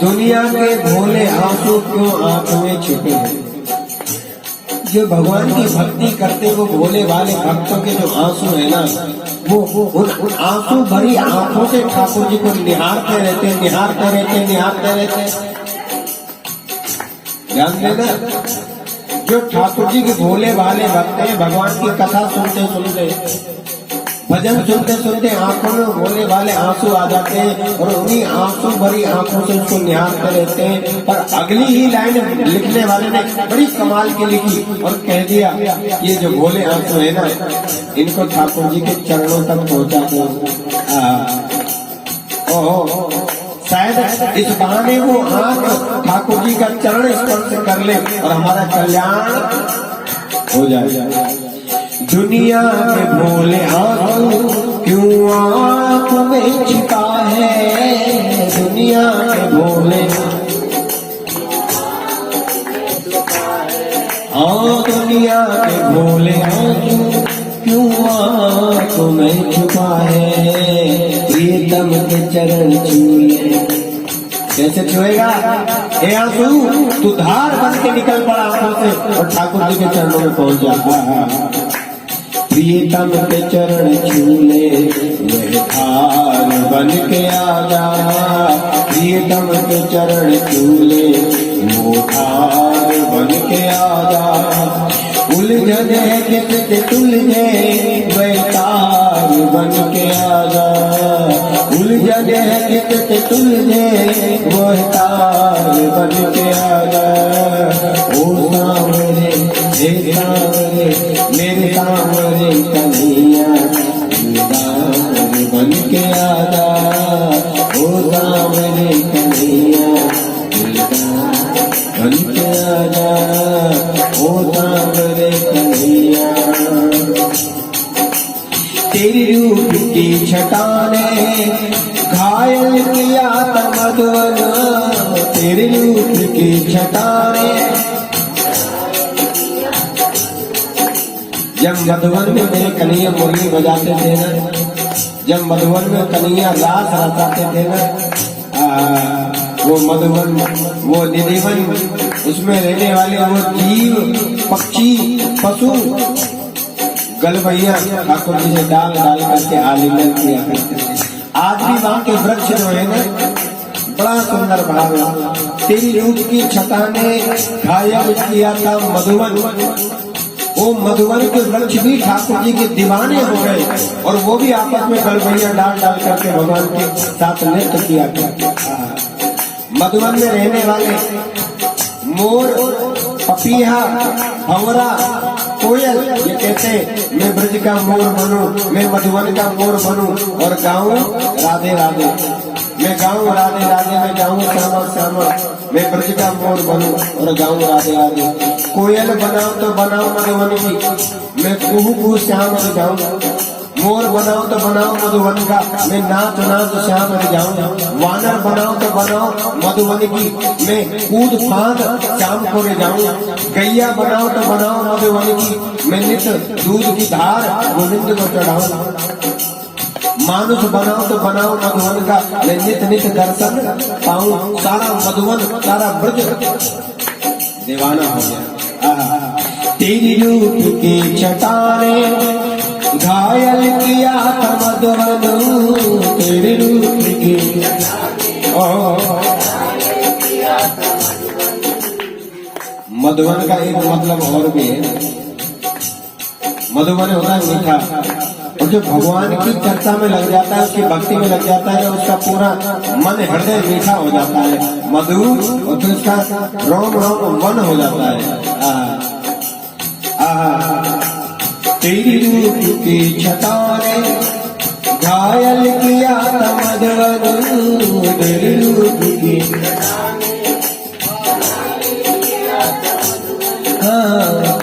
दुनिया के भोले आंसू क्यों आंखों में छिपे हैं। जो भगवान की भक्ति करते वो भोले वाले भक्तों के जो आंसू है ना, वो उन आंसू भरी आंखों से ठाकुर जी को निहारते रहते, निहारते रहते, निहारते रहते। ध्यान देना, जो ठाकुर जी के भोले वाले भक्त हैं, भगवान की कथा सुनते सुनते भजन सुनते सुनते आंखों में भोले वाले आंसू आ जाते हैं और उन्हीं आंसू भरी आंखों से उसको निहारते रहते हैं। पर अगली ही लाइन लिखने वाले ने बड़ी कमाल की लिखी और कह दिया ये जो भोले आंसू है ना, इनको ठाकुर जी के चरणों तक पहुंचा दो। शायद इस बहाने वो आंख ठाकुर जी का चरण स्पर्श कर ले और हमारा कल्याण हो जाए। दुनिया में भोले आंसू क्यों आंख में छिपा है, दुनिया में भोले दुनिया में भोले आंसू क्यों आंख में छुपा है, प्रीतम के चरण छूले। कैसे छुएगा? हे आंसू, तू धार बन के निकल पड़ा आंखों से और ठाकुर जी के चरणों में पहुंच जा। प्रीतम के चरण छूले वह धार बन के आ जा, प्रीतम के चरण छूले वो धार बन के आ जा। उलझन है किससे तुलझे वह तार बन के आ जा, उलझन है किससे तुलझे वह तार बन के आ जा। ओ सांवरे हे सांवरे मेरे सांवरे कन्हैया तार बन के आ जा, ओ सांवरे कन्हैया बन के आ जा, ओ सांवरे कन्हैया। तेरी रूप की छटा ने घायल किया था मधुवन, तेरी रूप की छटा ने। जब मधुवन में मेरे कन्हैया मुरली बजाते थे ना, जब मधुवन में कन्हैया रास रचाते थे ना, वो मधुवन वो निधिवन उसमें रहने वाले वो जीव पक्षी पशु गलबैया ठाकुर जी ने डाल डाल करके आलिंगन किया करते थे। आज भी वहां के वृक्ष जो है ना बड़ा सुंदर भाव है। तेरी रूप की छटा ने घायल किया था मधुवन, वो मधुवन के वृक्ष भी ठाकुर जी के दीवाने हो गए और वो भी आपस में गलबैया डाल डाल करके भगवान के साथ नृत्य किया करते। मधुवन में रहने वाले मोर, पपीहा, भंवरा, कोयल ये कहते मैं ब्रज का मोर बनूं, मैं मधुवन का मोर बनूं और गाऊं राधे राधे, मैं गाऊं राधे राधे, मैं गाऊं श्यामा श्यामा, मैं ब्रज का मोर बनूं और गाऊं राधे राधे। कोयल बनाओ तो बनाओ मधुवन की, मैं कुहू कुहू श्याम जाऊं। मोर बनाओ तो बनाओ मधुवन का, मैं नाच नाच श्याम जाऊं। वानर बनाओ तो बनाओ मधुवन की, मैं कूद फांद श्याम को ले जाऊं। गैया बनाओ तो बनाओ मधुवन की, मैं नित दूध की धार गोविंद को चढ़ाऊं। मानुष बनाओ तो बनाओ मधुवन का, मैं नित नित दर्शन पाऊं। सारा मधुवन सारा ब्रज दीवाना हो गया। तेरी रूप की छटा ने घायल किया था मधुवन, तेरी रूप की मधुवन का एक मतलब और भी है। मधुवन होता है मीठा, और जो भगवान की चर्चा में लग जाता है, उसकी भक्ति में लग जाता है, उसका पूरा मन हृदय मीठा हो जाता है मधु, और फिर उसका रोम रोम मन हो जाता है। तेरी रूप की छटा ने घायल किया था मधुवन, तेरी रूप की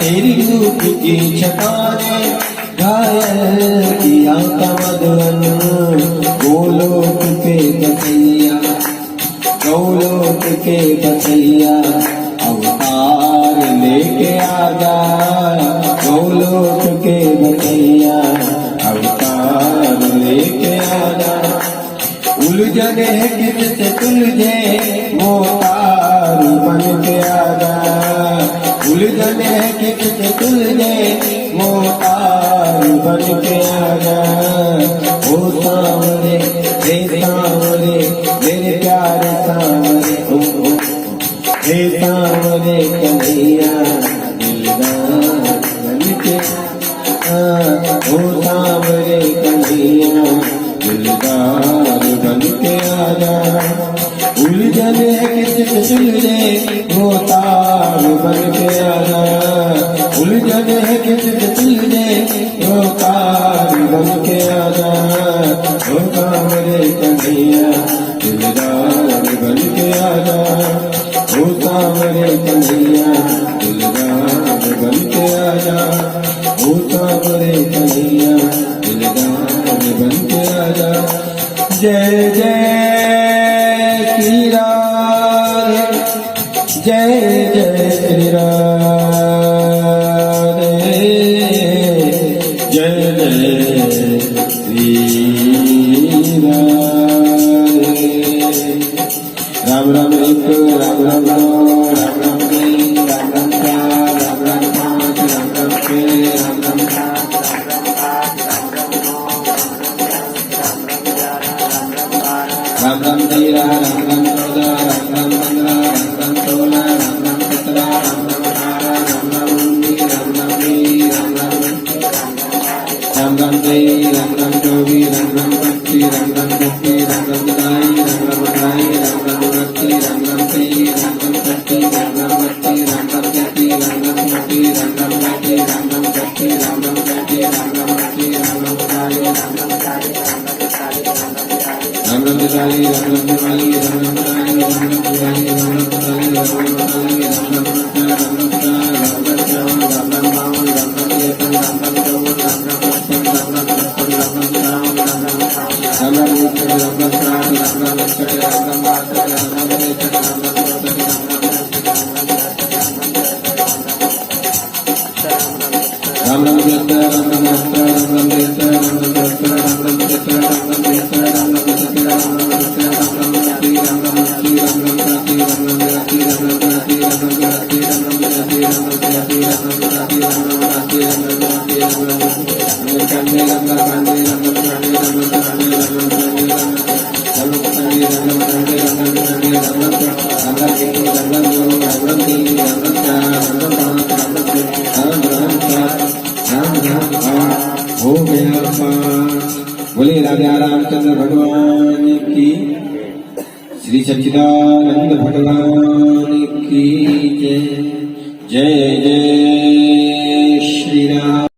तेरी रूप की छटा ने घायल किया था मधुवन। गोलोक के बसैया, गौलोक के बसैया अवतार लेके आजा, गौलोक के बसैया अवतार लेके आजा। उलझन है किससे तुलझे वो तार बन के आजा, उलझन है किससे तुलझे वो तार बन के आजा। ओ सांवरे हे सांवरे मेरे प्यारे सांवरे, हे सांवरे कन्हैया दिलदार बन के, ओ सांवरे कन्हैया सुलझे वो तार बन के आजा, उलझन है कि तुझे सुलझे वो तार बन के आजा, होगा मेरे कन्हैया दिलदार बन के आजा, होगा मेरे कन्हैया दिलदार बन के आजा, होगा मेरे कन्हैया दिलदार बन के आजा। जय जय श्री राधे, जय जय श्री राधे, जय जय श्री राधे। राम राम एक राम राम दो, राम राम तीन, राम राम चार, राम राम पाँच, राम राम छः, राम राम सात, राम राम तेरह, राम राम चौदह, राम राम 15, राम राम 16, राम राम 17, राम राम 18, राम राम 19, राम राम 20, राम राम 21, राम राम 23, राम राम 24, राम राम 25, राम राम 26, राम राम 27, राम राम 28, राम राम 29, राम राम 30, राम राम 31, राम राम 32, राम राम 33, राम राम 34, राम राम 35, राम राम 36, राम राम 37, राम राम 38, राम राम 39, राम राम 40, राम राम तिवारी, राम राम तिवारी, राम राम तिवारी, राम राम तिवारी, राम राम तिवारी, राम राम तिवारी, राम राम तिवारी, राम राम तिवारी, राम राम श्याम, राम राम बावन, राम राम कीर्तन, राम राम चौवन, राम राम पचपन, राम राम पचपन, राम राम श्याम, राम राम राम राम कीर्तन, राम राम श्राद्ध, राम राम वेंकट, राम राम वासक, राम राम केतन, राम राम चौधरी, राम राम वेद, राम राम अस्त्र, राम राम वेद, राम राम अस्त्र, राम राम चित्र, राम राम वेद, राम राम चित्र, राम राम चित्र, राम राम राति, राम राम राति, राम राम राति, राम राम राति, राम राम राति, राम राम राति, राम राम राति, राम राम राति, राम राम राति, राम राम राति, राम राम राति, राम राम कांडे, राम राम कांडे, राम राम कांडे, राम राम कांडे, राम राम कांडे, राम राम कांडे, राम राम कांडे, राम राम कांडे, राम राम एक, राम राम दो, राम राम तीन, राम राम चार, राम राम पाँच, राम राम छः, राम राम सात, राम राम आठ, हो गया पाँच। बोले राजा रामचंद्र भगवान की, श्री सच्चिदानंद भगवान की जय। जय जय श्री राम।